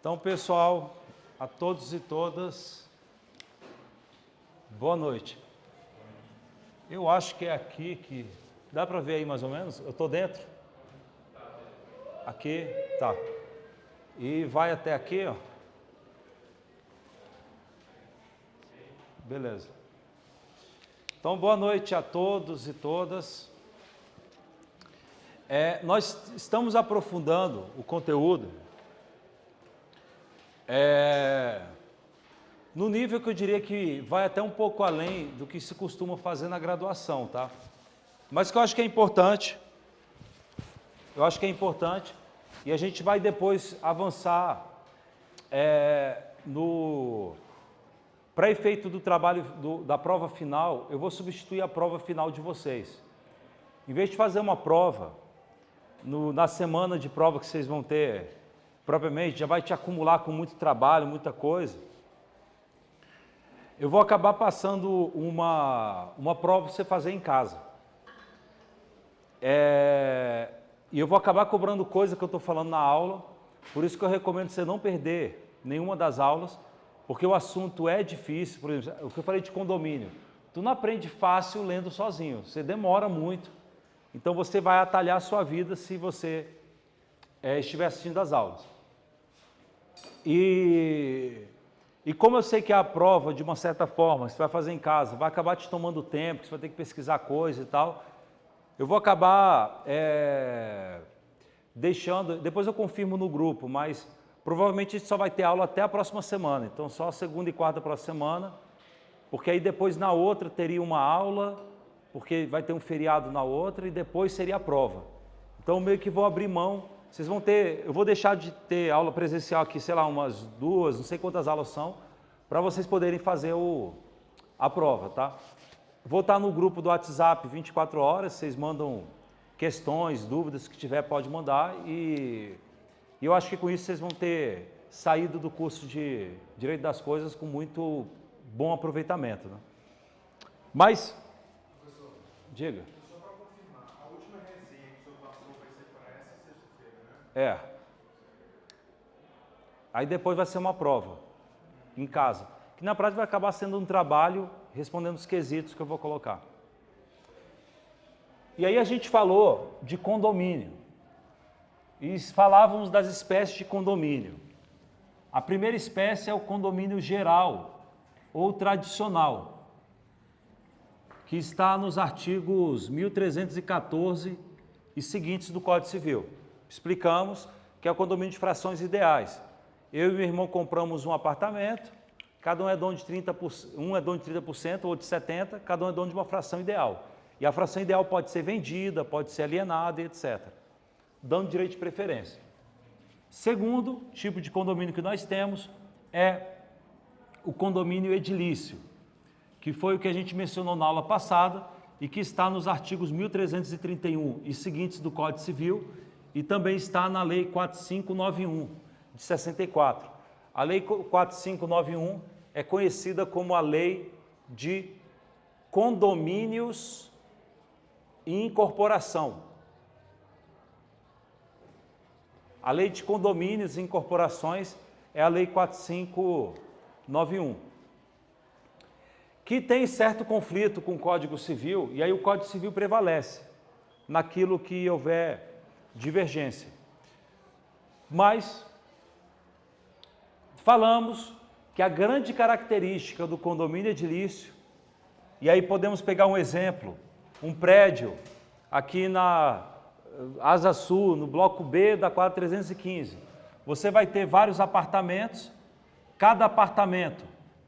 Então, pessoal, a todos e todas, boa noite. Eu acho que é aqui que... Dá para ver aí mais ou menos? Eu estou dentro? Aqui, tá. E vai até aqui, ó. Beleza. Então, boa noite a todos e todas. Nós estamos aprofundando o conteúdo no nível que eu diria que vai até um pouco além do que se costuma fazer na graduação, tá? Mas que eu acho que é importante, e a gente vai depois avançar para efeito do trabalho da prova final. Eu vou substituir a prova final de vocês. Em vez de fazer uma prova, na semana de prova que vocês vão ter, propriamente, já vai te acumular com muito trabalho, muita coisa, eu vou acabar passando uma prova para você fazer em casa. E eu vou acabar cobrando coisa que eu estou falando na aula, por isso que eu recomendo você não perder nenhuma das aulas, porque o assunto é difícil. Por exemplo, o que eu falei de condomínio, tu não aprende fácil lendo sozinho, você demora muito, então você vai atalhar a sua vida se você estiver assistindo as aulas. E como eu sei que a prova, de uma certa forma, você vai fazer em casa, vai acabar te tomando tempo, você vai ter que pesquisar coisa e tal, eu vou acabar deixando, depois eu confirmo no grupo, mas provavelmente a gente só vai ter aula até a próxima semana, então só segunda e quarta próxima semana, porque aí depois na outra teria uma aula, porque vai ter um feriado na outra e depois seria a prova. Então meio que vou abrir mão, vocês vão ter, eu vou deixar de ter aula presencial aqui, sei lá, umas 2, não sei quantas aulas são, para vocês poderem fazer a prova, tá? Vou estar no grupo do WhatsApp 24 horas, vocês mandam questões, dúvidas que tiver, pode mandar, e eu acho que com isso vocês vão ter saído do curso de Direito das Coisas com muito bom aproveitamento, né? Mas, professor, diga. só para confirmar, a última resenha que o senhor passou vai ser para essa sexta-feira, né? Aí depois vai ser uma prova, em casa, que na prática vai acabar sendo um trabalho respondendo os quesitos que eu vou colocar. E aí a gente falou de condomínio, e falávamos das espécies de condomínio. A primeira espécie é o condomínio geral, ou tradicional, que está nos artigos 1314 e seguintes do Código Civil. Explicamos que é o condomínio de frações ideais. Eu e meu irmão compramos um apartamento, cada um é dono de 30%, um é dono de 30%, outro de 70%, cada um é dono de uma fração ideal. E a fração ideal pode ser vendida, pode ser alienada, etc. Dando direito de preferência. Segundo tipo de condomínio que nós temos é o condomínio edilício, que foi o que a gente mencionou na aula passada e que está nos artigos 1331 e seguintes do Código Civil e também está na Lei 4591 de 64. A Lei 4591 é conhecida como a Lei de Condomínios e Incorporação. A Lei de Condomínios e Incorporações é a Lei 4591, que tem certo conflito com o Código Civil, e aí o Código Civil prevalece naquilo que houver divergência. Mas falamos que a grande característica do condomínio edilício, e aí podemos pegar um exemplo, um prédio aqui na Asa Sul, no bloco B da quadra 315. Você vai ter vários apartamentos, cada apartamento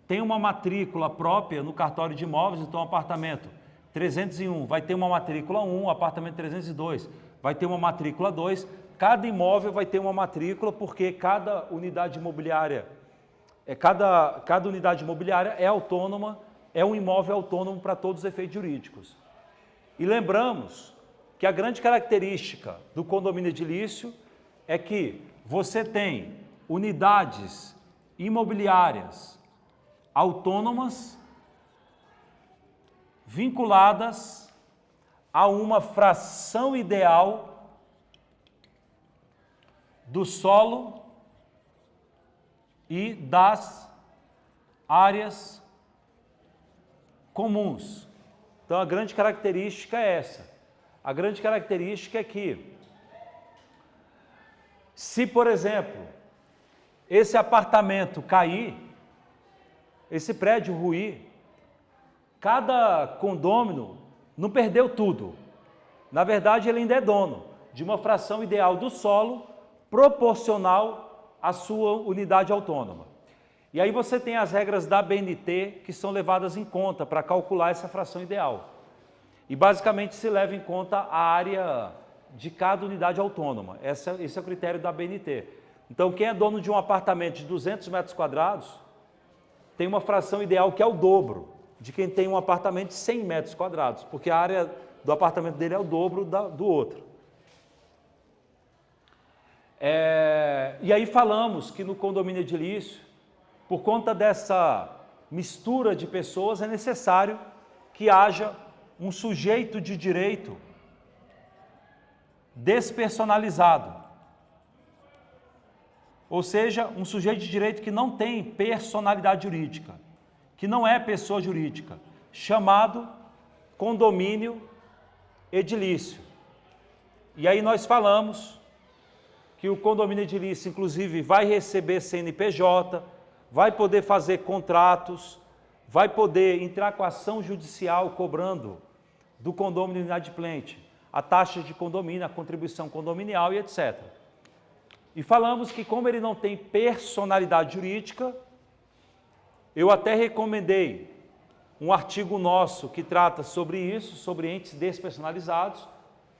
tem uma matrícula própria no cartório de imóveis, então o apartamento 301 vai ter uma matrícula 1, o apartamento 302 vai ter uma matrícula 2, cada imóvel vai ter uma matrícula, porque cada unidade imobiliária é autônoma, é um imóvel autônomo para todos os efeitos jurídicos. E lembramos que a grande característica do condomínio edilício é que você tem unidades imobiliárias autônomas vinculadas a uma fração ideal do solo e das áreas comuns. Então, a grande característica é essa. A grande característica é que, se, por exemplo, esse apartamento cair, esse prédio ruir, cada condômino não perdeu tudo. Na verdade, ele ainda é dono de uma fração ideal do solo proporcional à sua unidade autônoma. E aí você tem as regras da BNT que são levadas em conta para calcular essa fração ideal. E basicamente se leva em conta a área de cada unidade autônoma. Esse é o critério da BNT. Então, quem é dono de um apartamento de 200 metros quadrados tem uma fração ideal que é o dobro de quem tem um apartamento de 100 metros quadrados, porque a área do apartamento dele é o dobro do outro. E aí falamos que no condomínio edilício, por conta dessa mistura de pessoas, é necessário que haja um sujeito de direito despersonalizado. Ou seja, um sujeito de direito que não tem personalidade jurídica, que não é pessoa jurídica, chamado condomínio edilício. E aí nós falamos que o condomínio edilício, inclusive, vai receber CNPJ, vai poder fazer contratos, vai poder entrar com ação judicial cobrando do condomínio inadimplente a taxa de condomínio, a contribuição condominial e etc. E falamos que, como ele não tem personalidade jurídica, eu até recomendei um artigo nosso que trata sobre isso, sobre entes despersonalizados.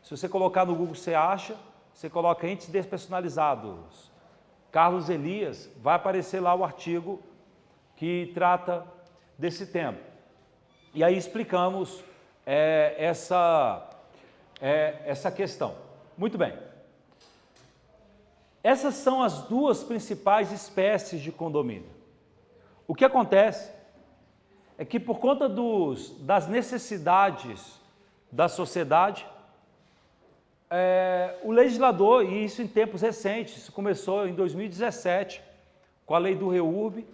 Se você colocar no Google, você acha, você coloca entes despersonalizados Carlos Elias, vai aparecer lá o artigo que trata desse tema. E aí explicamos essa questão. Muito bem. Essas são as duas principais espécies de condomínio. O que acontece é que, por conta das necessidades da sociedade, o legislador, e isso em tempos recentes, isso começou em 2017, com a lei do REURB,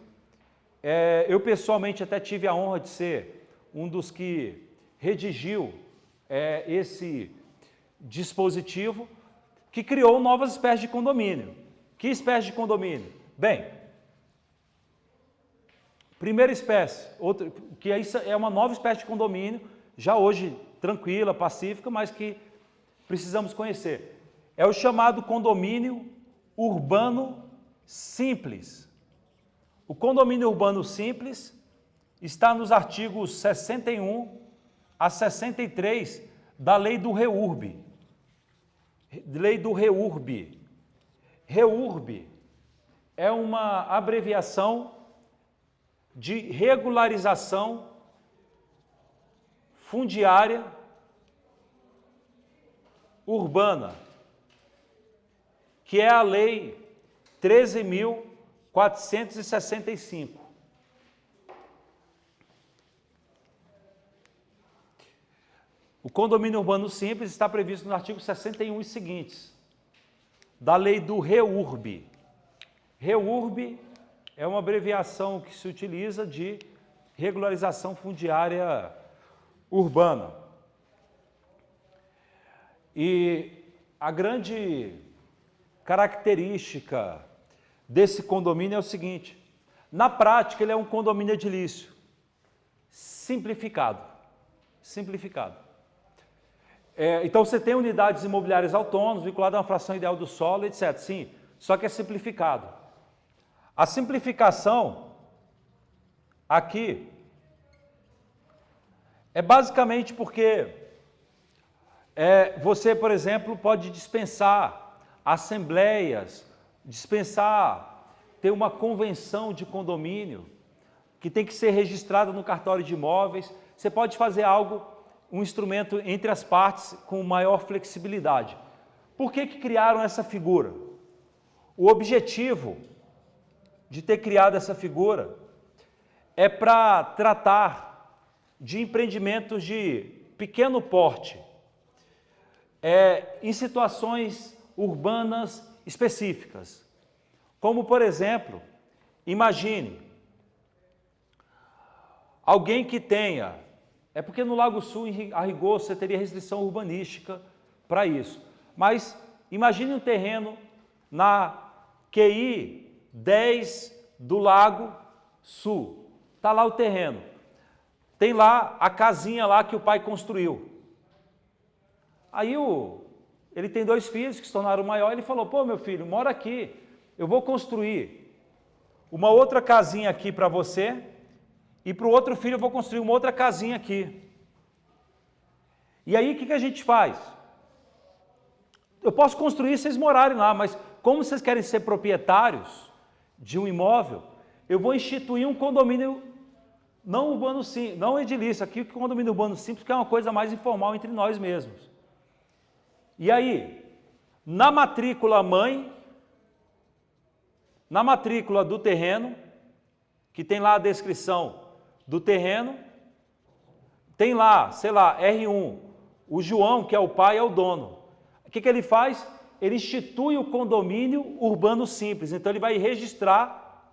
eu pessoalmente até tive a honra de ser um dos que redigiu esse dispositivo, que criou novas espécies de condomínio. Que espécie de condomínio? Bem, primeira espécie, outra, que é uma nova espécie de condomínio, já hoje tranquila, pacífica, mas que precisamos conhecer. É o chamado condomínio urbano simples. O condomínio urbano simples está nos artigos 61 a 63 da lei do REURB. Lei do REURB. REURB é uma abreviação de regularização fundiária urbana, que é a lei 13.465. O condomínio urbano simples está previsto no artigo 61 e seguintes, da lei do REURB. REURB é uma abreviação que se utiliza de regularização fundiária urbana. E a grande característica desse condomínio é o seguinte: na prática ele é um condomínio edilício, simplificado. Então você tem unidades imobiliárias autônomas vinculadas a uma fração ideal do solo, etc. Sim, só que é simplificado. A simplificação aqui é basicamente porque você, por exemplo, pode dispensar assembleias, ter uma convenção de condomínio que tem que ser registrada no cartório de imóveis. Você pode fazer um instrumento entre as partes com maior flexibilidade. Por que criaram essa figura? O objetivo de ter criado essa figura é para tratar de empreendimentos de pequeno porte, em situações urbanas específicas, como, por exemplo, Imagine alguém que tenha, é porque no Lago Sul, a rigor, você teria restrição urbanística para isso, mas imagine um terreno na QI 10 do Lago Sul, está lá o terreno, tem lá a casinha lá que o pai construiu. Aí ele tem 2 filhos que se tornaram maior, ele falou, pô, meu filho, mora aqui, eu vou construir uma outra casinha aqui para você, e para o outro filho eu vou construir uma outra casinha aqui. E aí o que a gente faz? Eu posso construir vocês morarem lá, mas como vocês querem ser proprietários de um imóvel, eu vou instituir um condomínio não urbano simples, não edilício, aqui o condomínio urbano simples, que é uma coisa mais informal entre nós mesmos. E aí, na matrícula mãe, na matrícula do terreno, que tem lá a descrição do terreno, tem lá, sei lá, R1, o João, que é o pai, é o dono. O que ele faz? Ele institui o condomínio urbano simples, então ele vai registrar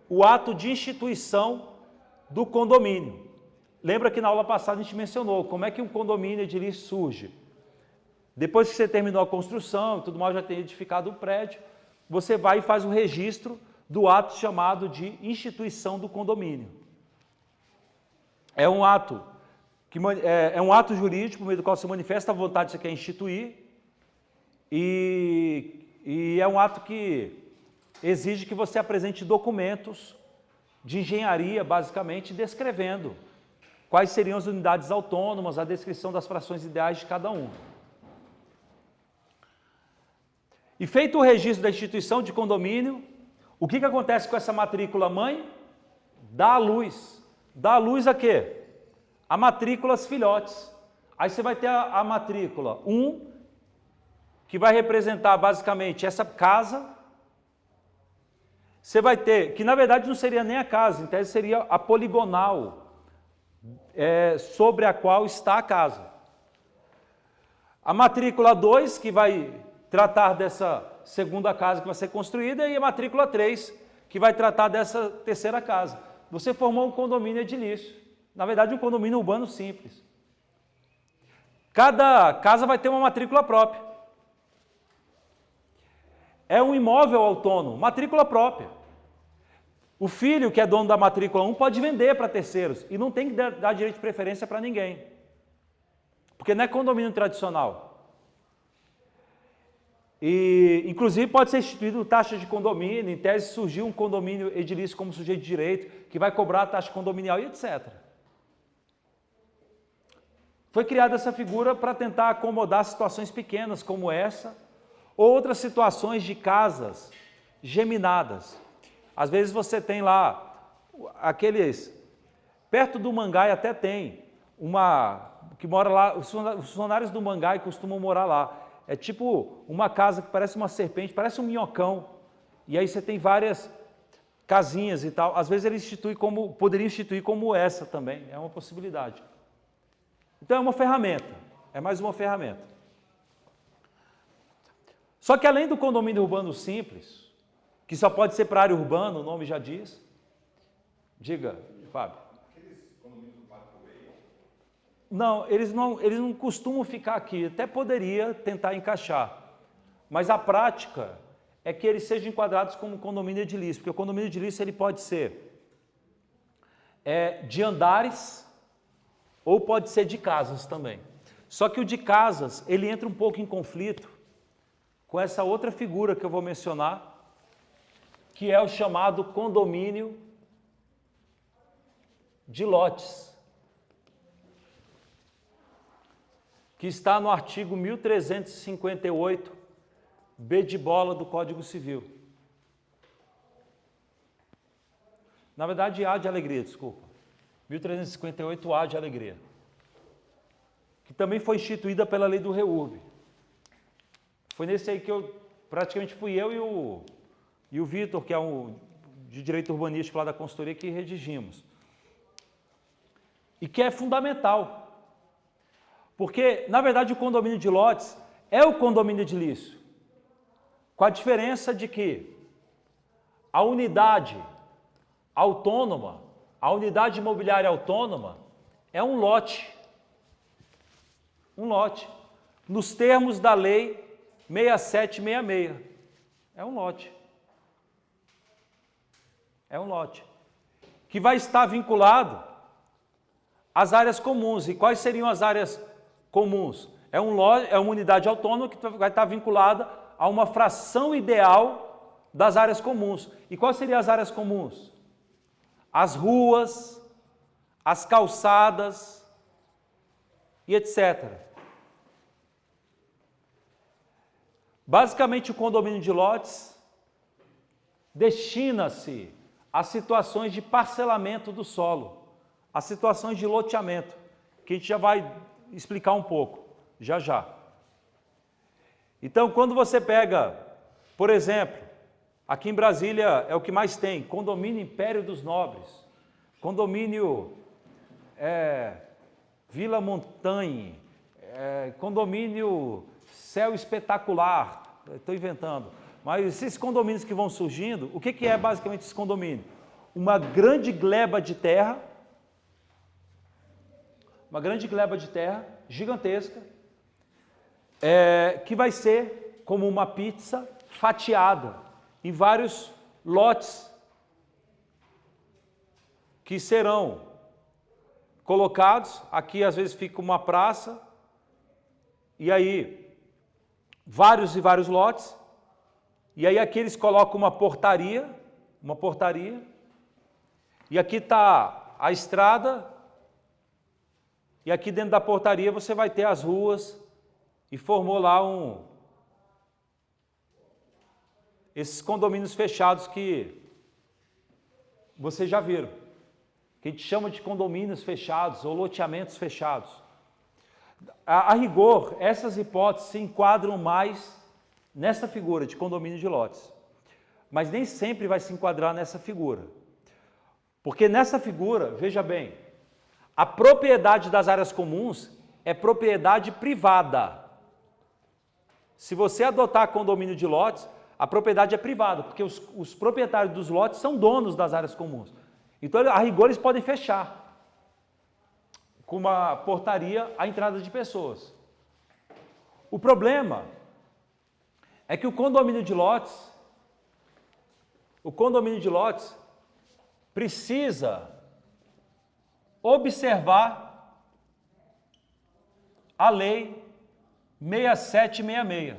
o ato de instituição do condomínio. Lembra que na aula passada a gente mencionou como é que um condomínio edilício surge. Depois que você terminou a construção, tudo mais, já tem edificado o prédio, você vai e faz o registro do ato chamado de instituição do condomínio. É um ato jurídico, por meio do qual você manifesta a vontade que você quer instituir, e é um ato que exige que você apresente documentos de engenharia, basicamente, descrevendo quais seriam as unidades autônomas, a descrição das frações ideais de cada um. E feito o registro da instituição de condomínio, o que acontece com essa matrícula mãe? Dá à luz. Dá à luz a quê? A matrículas filhotes. Aí você vai ter a matrícula 1, que vai representar basicamente essa casa. Você vai ter, que na verdade não seria nem a casa, em tese seria a poligonal sobre a qual está a casa. A matrícula 2, que vai tratar dessa segunda casa que vai ser construída, e a matrícula 3, que vai tratar dessa terceira casa. Você formou um condomínio edilício, na verdade um condomínio urbano simples. Cada casa vai ter uma matrícula própria. É um imóvel autônomo, matrícula própria. O filho que é dono da matrícula 1 pode vender para terceiros e não tem que dar direito de preferência para ninguém. Porque não é condomínio tradicional. E, inclusive, pode ser instituído taxa de condomínio, em tese surgiu um condomínio edilício como sujeito de direito, que vai cobrar a taxa condominial e etc. Foi criada essa figura para tentar acomodar situações pequenas como essa, ou outras situações de casas geminadas. Às vezes você tem lá, perto do Mangai até tem, que mora lá, os funcionários do Mangai costumam morar lá. É tipo uma casa que parece uma serpente, parece um minhocão. E aí você tem várias casinhas e tal. Às vezes ele poderia instituir como essa também, é uma possibilidade. Então é uma ferramenta, é mais uma ferramenta. Só que além do condomínio urbano simples, que só pode ser para área urbana, o nome já diz. Diga, Fábio. Aqueles condomínios do Parque Correio? Não, eles não costumam ficar aqui, até poderia tentar encaixar, mas a prática é que eles sejam enquadrados como condomínio edilício, porque o condomínio edilício ele pode ser de andares ou pode ser de casas também. Só que o de casas, ele entra um pouco em conflito com essa outra figura que eu vou mencionar, que é o chamado condomínio de lotes, que está no artigo 1358, B de bola do Código Civil. Na verdade, A de alegria, desculpa. 1358, A de alegria. Que também foi instituída pela lei do REURB. Foi nesse aí que praticamente fui eu e o Vitor, que é de direito urbanístico lá da consultoria, que redigimos. E que é fundamental. Porque, na verdade, o condomínio de lotes é o condomínio edilício. Com a diferença de que a unidade autônoma, a unidade imobiliária autônoma é um lote. Um lote. Nos termos da lei 6766. É um lote. É um lote. Que vai estar vinculado às áreas comuns. E quais seriam as áreas comuns? É uma unidade autônoma que vai estar vinculada a uma fração ideal das áreas comuns. E quais seriam as áreas comuns? As ruas, as calçadas e etc. Basicamente, o condomínio de lotes destina-se a situações de parcelamento do solo, a situações de loteamento, que a gente já vai explicar um pouco, já já. Então, quando você pega, por exemplo, aqui em Brasília é o que mais tem, condomínio Império dos Nobres, condomínio Vila Montanhe, condomínio Céu Espetacular, estou inventando. Mas esses condomínios que vão surgindo, o que é basicamente esse condomínio? Uma grande gleba de terra, gigantesca, que vai ser como uma pizza fatiada em vários lotes que serão colocados. Aqui às vezes fica uma praça, e aí vários e vários lotes, e aí aqui eles colocam uma portaria, e aqui está a estrada, e aqui dentro da portaria você vai ter as ruas, e formou lá esses condomínios fechados que vocês já viram, que a gente chama de condomínios fechados ou loteamentos fechados. A rigor, essas hipóteses se enquadram mais nessa figura de condomínio de lotes, mas nem sempre vai se enquadrar nessa figura, porque nessa figura, veja bem, a propriedade das áreas comuns é propriedade privada. Se você adotar condomínio de lotes, a propriedade é privada, porque os proprietários dos lotes são donos das áreas comuns. Então, a rigor, eles podem fechar com uma portaria a entrada de pessoas. O problema é que o condomínio de lotes precisa observar a lei 6766.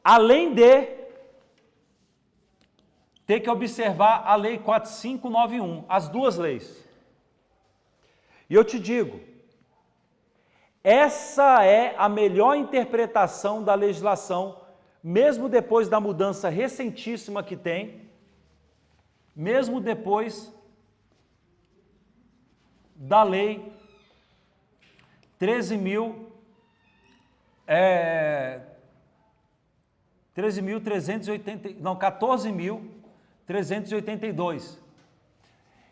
Além de ter que observar a lei 4591, as duas leis. E eu te digo, essa é a melhor interpretação da legislação, mesmo depois da mudança recentíssima que tem, mesmo depois da lei 14.382.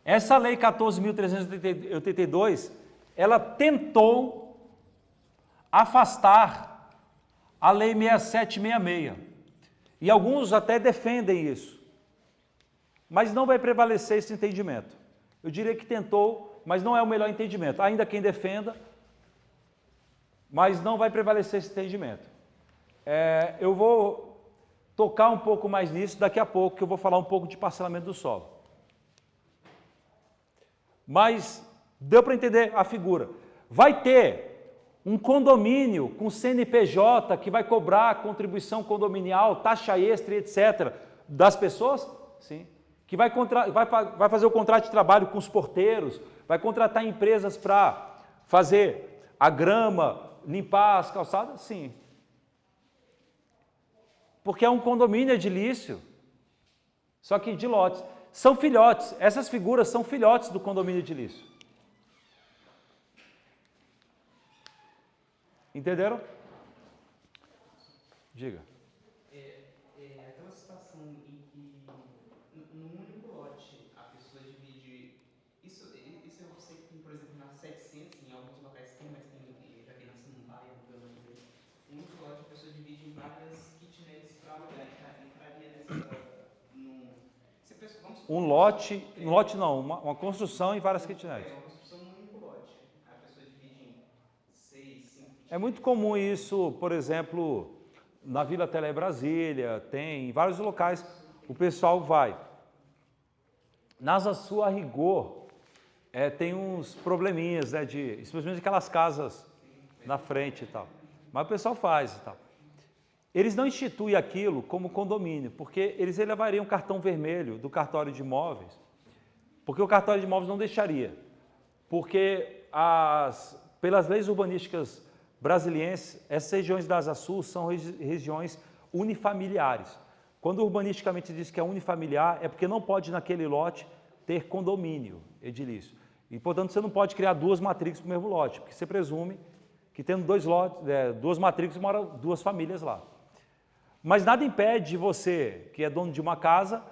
Essa lei 14.382, ela tentou afastar a lei 6766. E alguns até defendem isso. Mas não vai prevalecer esse entendimento. Eu diria que tentou, mas não é o melhor entendimento. Ainda quem defenda, mas não vai prevalecer esse entendimento. Eu vou tocar um pouco mais nisso daqui a pouco, que eu vou falar um pouco de parcelamento do solo. Mas deu para entender a figura. Vai ter um condomínio com CNPJ que vai cobrar contribuição condominial, taxa extra, etc., das pessoas? Sim. Que vai fazer o contrato de trabalho com os porteiros, vai contratar empresas para fazer a grama, limpar as calçadas? Sim. Porque é um condomínio edilício, só que de lotes. São filhotes, essas figuras são filhotes do condomínio edilício. Entenderam? Diga. Aquela situação em que, num único lote, a pessoa divide... Isso eu sei que tem, por exemplo, na 700, em alguns locais tem, mas tem, já vi na Samambaia, no Belo Horizonte. Um único lote, a pessoa divide em várias kitnets para alugar. Entraria nessa... pessoas, vamos supor, Um lote não, uma construção e várias kitnets. uma construção num único lote. A pessoa divide em 6, 5 É muito comum isso, por exemplo, na Vila Tele Brasília, tem em vários locais, o pessoal vai. Nas Açu, a rigor, tem uns probleminhas, né, especialmente aquelas casas na frente e tal. Mas o pessoal faz e tal. Eles não instituem aquilo como condomínio, porque eles elevariam o cartão vermelho do cartório de imóveis, porque o cartório de imóveis não deixaria. Porque pelas leis urbanísticas brasilienses, essas regiões das Açu são regiões unifamiliares. Quando urbanisticamente diz que é unifamiliar, é porque não pode naquele lote ter condomínio edilício. E, portanto, você não pode criar duas matrículas para o mesmo lote, porque você presume que tendo duas matrículas, moram duas famílias lá. Mas nada impede você, que é dono de uma casa,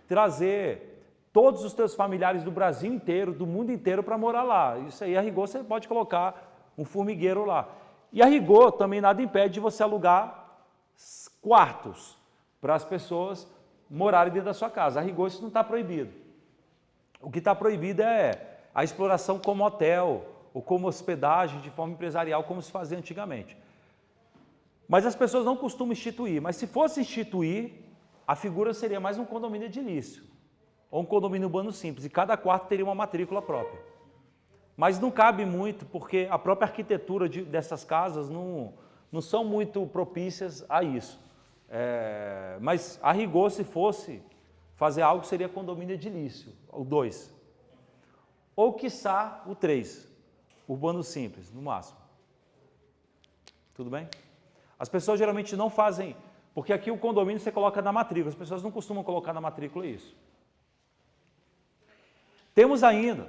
trazer todos os seus familiares do Brasil inteiro, do mundo inteiro para morar lá. Isso aí, a rigor, você pode colocar um formigueiro lá. E a rigor, também nada impede de você alugar quartos para as pessoas morarem dentro da sua casa. A rigor, isso não está proibido. O que está proibido é a exploração como hotel ou como hospedagem de forma empresarial, como se fazia antigamente. Mas as pessoas não costumam instituir. Mas se fosse instituir, a figura seria mais um condomínio edilício ou um condomínio urbano simples, e cada quarto teria uma matrícula própria. Mas não cabe muito, porque a própria arquitetura dessas casas não são muito propícias a isso. Mas, a rigor, se fosse fazer algo, seria condomínio edilício, o 2. Ou, quiçá, o 3, urbano simples, no máximo. Tudo bem? As pessoas geralmente não fazem, porque aqui o condomínio você coloca na matrícula, as pessoas não costumam colocar na matrícula isso. Temos ainda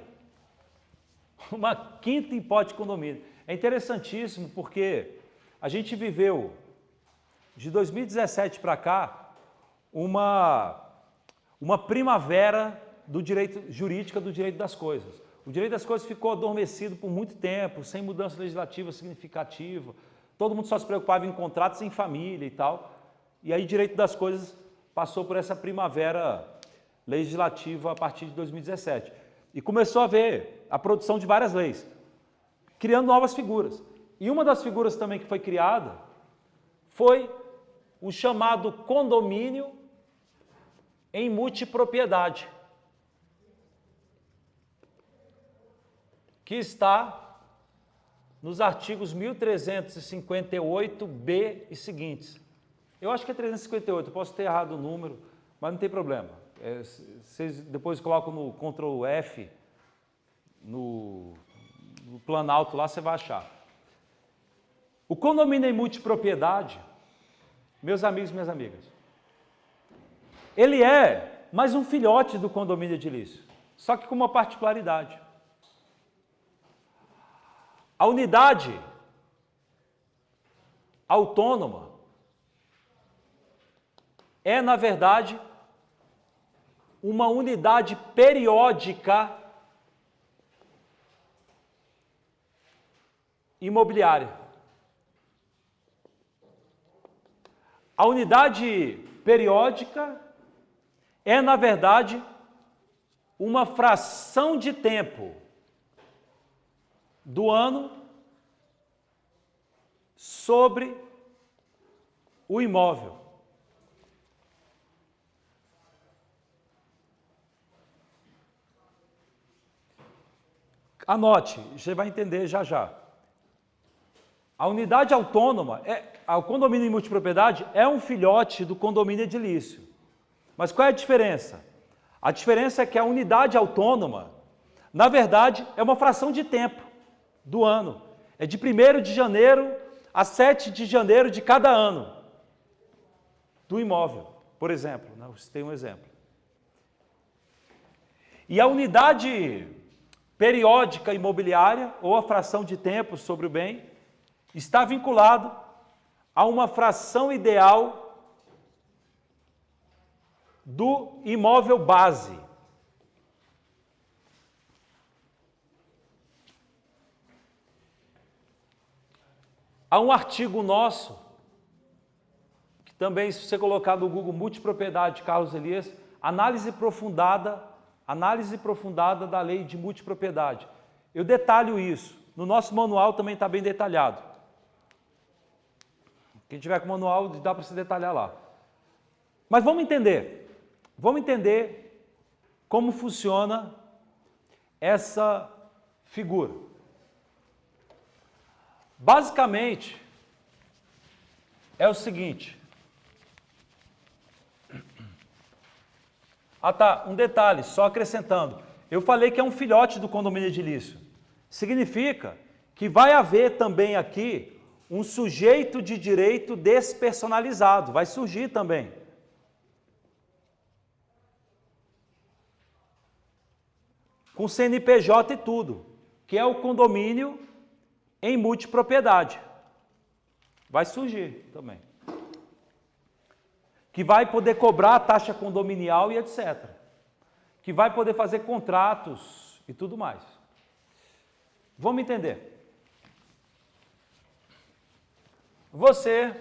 uma quinta hipótese de condomínio. É interessantíssimo porque a gente viveu, de 2017 para cá, uma primavera do direito jurídica do direito das coisas. O direito das coisas ficou adormecido por muito tempo, sem mudança legislativa significativa. Todo mundo só se preocupava em contratos em família e tal. E aí, direito das coisas passou por essa primavera legislativa a partir de 2017. E começou a haver a produção de várias leis, criando novas figuras. E uma das figuras também que foi criada foi o chamado condomínio em multipropriedade, que está nos artigos 1358b e seguintes. Eu acho que é 358, posso ter errado o número, mas não tem problema. Vocês depois colocam no Ctrl F, no Planalto lá, você vai achar. O condomínio em multipropriedade, meus amigos e minhas amigas, ele é mais um filhote do condomínio edilício, só que com uma particularidade. A unidade autônoma é, na verdade, uma unidade periódica imobiliária. A unidade periódica é, na verdade, uma fração de tempo do ano sobre o imóvel. Anote, você vai entender já já. A unidade autônoma, o condomínio em multipropriedade é um filhote do condomínio edilício. Mas qual é a diferença? A diferença é que a unidade autônoma, na verdade, é uma fração de tempo do ano. É de 1º de janeiro a 7 de janeiro de cada ano do imóvel, por exemplo. Você tem um exemplo. E a unidade periódica imobiliária, ou a fração de tempo sobre o bem, está vinculado a uma fração ideal do imóvel base. Há um artigo nosso, que também, se você colocar no Google multipropriedade de Carlos Elias, análise aprofundada da lei de multipropriedade. Eu detalho isso. No nosso manual também está bem detalhado. Quem tiver com o manual, dá para se detalhar lá. Mas vamos entender. Vamos entender como funciona essa figura. Basicamente, é o seguinte. Ah tá, um detalhe, só acrescentando. Eu falei que é um filhote do condomínio edilício. Significa que vai haver também aqui um sujeito de direito despersonalizado. Vai surgir também. Com CNPJ e tudo, que é o condomínio em multipropriedade. Vai surgir também. Que vai poder cobrar a taxa condominial e etc. Que vai poder fazer contratos e tudo mais. Vamos entender. Você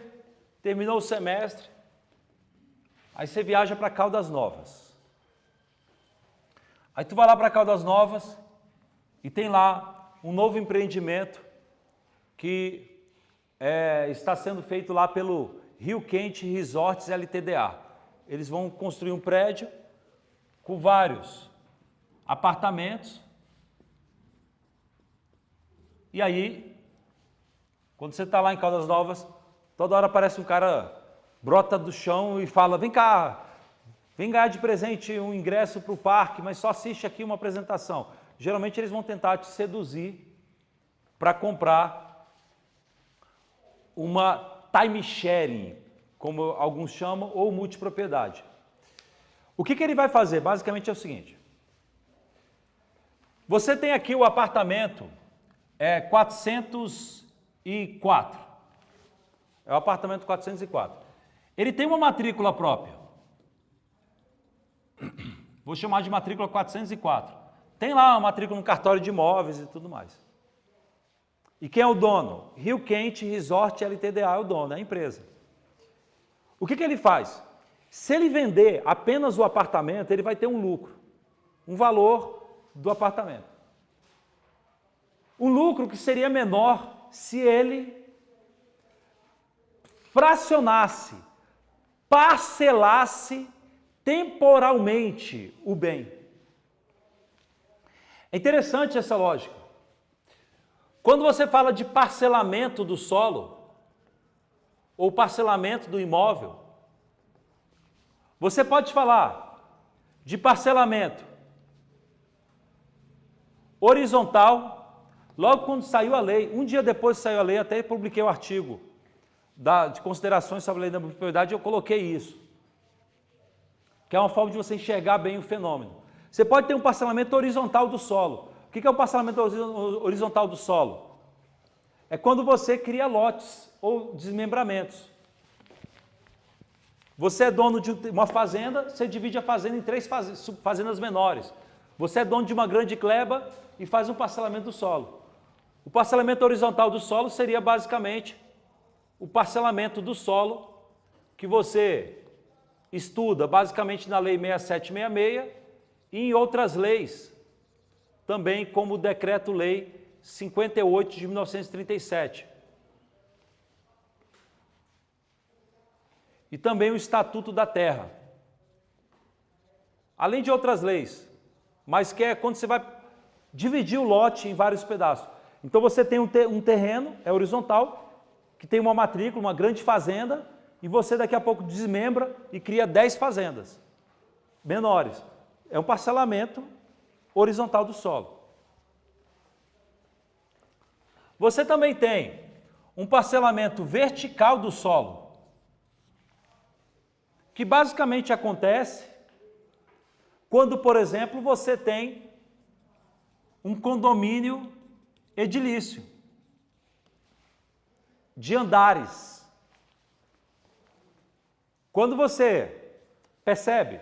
terminou o semestre, aí você viaja para Caldas Novas. Aí tu vai lá para Caldas Novas e tem lá um novo empreendimento que está sendo feito lá pelo Rio Quente Resorts LTDA. Eles vão construir um prédio com vários apartamentos. E aí, quando você está lá em Caldas Novas, toda hora aparece um cara, brota do chão e fala, vem cá, vem ganhar de presente um ingresso para o parque, mas só assiste aqui uma apresentação. Geralmente eles vão tentar te seduzir para comprar uma time sharing, como alguns chamam, ou multipropriedade. O que ele vai fazer? Basicamente é o seguinte. Você tem aqui o apartamento 404. É o apartamento 404. Ele tem uma matrícula própria. Vou chamar de matrícula 404. Tem lá uma matrícula no cartório de imóveis e tudo mais. E quem é o dono? Rio Quente Resort LTDA é o dono, é a empresa. O que ele faz? Se ele vender apenas o apartamento, ele vai ter um lucro, um valor do apartamento. Um lucro que seria menor se ele fracionasse, parcelasse temporalmente o bem. É interessante essa lógica. Quando você fala de parcelamento do solo, ou parcelamento do imóvel, você pode falar de parcelamento horizontal. Logo quando saiu a lei, um dia depois que saiu a lei, até publiquei o artigo de considerações sobre a lei da propriedade, eu coloquei isso. Que é uma forma de você enxergar bem o fenômeno. Você pode ter um parcelamento horizontal do solo. O que é o parcelamento horizontal do solo? É quando você cria lotes ou desmembramentos. Você é dono de uma fazenda, você divide a fazenda em 3 fazendas menores. Você é dono de uma grande gleba e faz um parcelamento do solo. O parcelamento horizontal do solo seria basicamente o parcelamento do solo que você estuda basicamente na Lei 6766 e em outras leis, também como o Decreto-Lei 58 de 1937. E também o Estatuto da Terra. Além de outras leis, mas que é quando você vai dividir o lote em vários pedaços. Então você tem um terreno, é horizontal, que tem uma matrícula, uma grande fazenda, e você daqui a pouco desmembra e cria 10 fazendas menores. É um parcelamento horizontal do solo. Você também tem um parcelamento vertical do solo, que basicamente acontece quando, por exemplo, você tem um condomínio edilício de andares. Quando você percebe,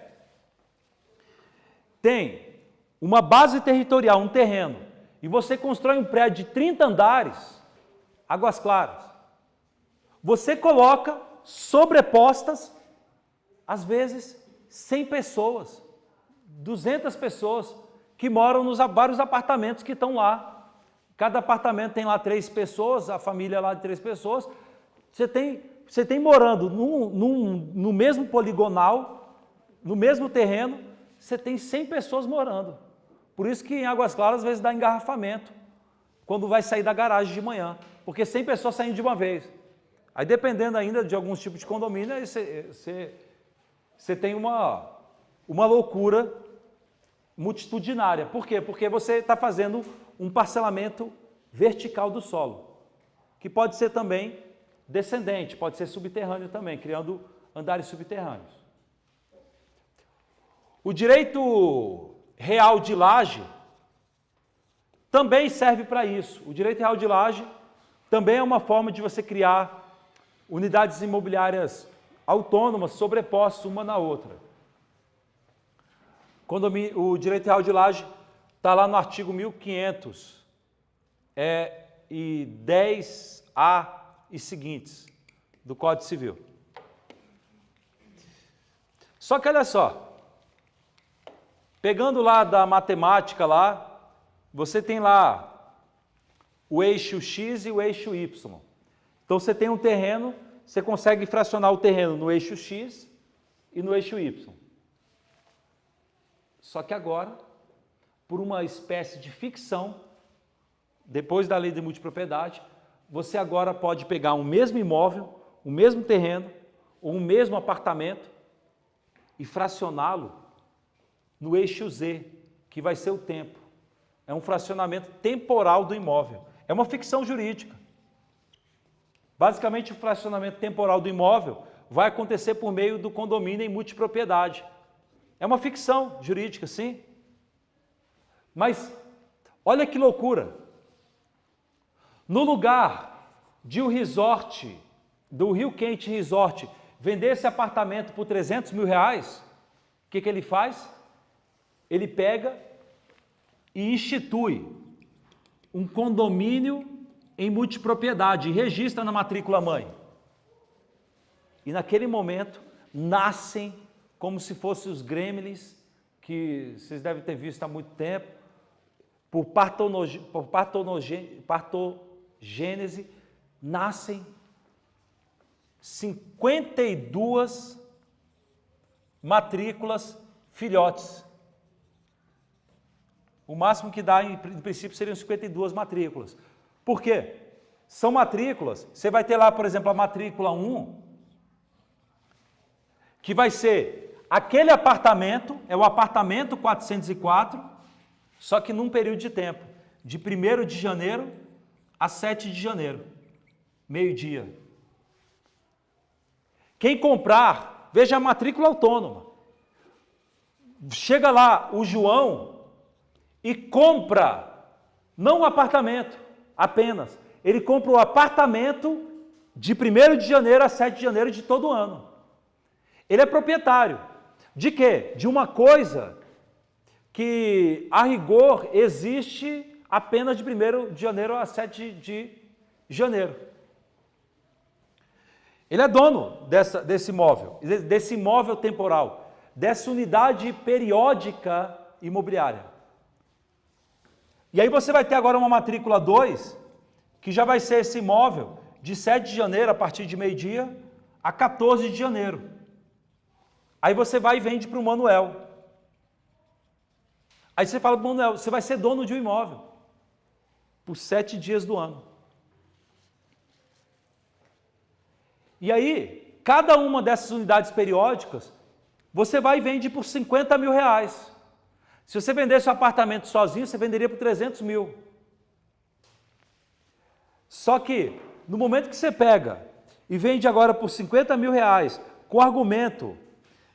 tem uma base territorial, um terreno, e você constrói um prédio de 30 andares, Águas Claras, você coloca sobrepostas, às vezes, 100 pessoas, 200 pessoas que moram nos vários apartamentos que estão lá. Cada apartamento tem lá 3 pessoas, a família lá de 3 pessoas. Você tem morando no mesmo poligonal, no mesmo terreno, você tem 100 pessoas morando. Por isso que em Águas Claras às vezes dá engarrafamento, quando vai sair da garagem de manhã, porque 100 pessoas saindo de uma vez. Aí dependendo ainda de alguns tipos de condomínio, aí você tem uma loucura multitudinária. Por quê? Porque você está fazendo um parcelamento vertical do solo, que pode ser também descendente, pode ser subterrâneo também, criando andares subterrâneos. O direito real de laje também serve para isso. O direito real de laje também é uma forma de você criar unidades imobiliárias autônomas, sobrepostas uma na outra. O direito real de laje está lá no artigo 1500 e 10A e seguintes do Código Civil. Só que olha só, pegando lá da matemática lá, você tem lá o eixo X e o eixo Y. Então você tem um terreno, você consegue fracionar o terreno no eixo X e no eixo Y. Só que agora, por uma espécie de ficção, depois da lei de multipropriedade, você agora pode pegar um mesmo imóvel, o mesmo terreno, ou um mesmo apartamento e fracioná-lo no eixo Z, que vai ser o tempo. É um fracionamento temporal do imóvel. É uma ficção jurídica. Basicamente, o fracionamento temporal do imóvel vai acontecer por meio do condomínio em multipropriedade. É uma ficção jurídica, sim. Mas, olha que loucura. No lugar de o resort, do Rio Quente Resort, vender esse apartamento por 300 mil reais, o que ele faz? Ele pega e institui um condomínio em multipropriedade e registra na matrícula mãe. E naquele momento nascem como se fossem os gremlins, que vocês devem ter visto há muito tempo, por partogênese, nascem 52 matrículas filhotes. O máximo que dá, em princípio, seriam 52 matrículas. Por quê? São matrículas, você vai ter lá, por exemplo, a matrícula 1, que vai ser aquele apartamento, é o apartamento 404, só que num período de tempo, de 1º de janeiro a 7 de janeiro, meio-dia. Quem comprar, veja a matrícula autônoma. Chega lá o João e compra, não o apartamento apenas, ele compra o apartamento de 1º de janeiro a 7 de janeiro de todo ano. Ele é proprietário. De quê? De uma coisa que, a rigor, existe apenas de 1º de janeiro a 7 de janeiro. Ele é dono desse imóvel temporal, dessa unidade periódica imobiliária. E aí você vai ter agora uma matrícula 2, que já vai ser esse imóvel de 7 de janeiro, a partir de meio-dia, a 14 de janeiro. Aí você vai e vende para o Manuel. Aí você fala para o Manuel, você vai ser dono de um imóvel por 7 dias do ano. E aí, cada uma dessas unidades periódicas, você vai e vende por 50 mil reais. Se você vendesse o apartamento sozinho, você venderia por 300 mil. Só que, no momento que você pega e vende agora por 50 mil reais, com o argumento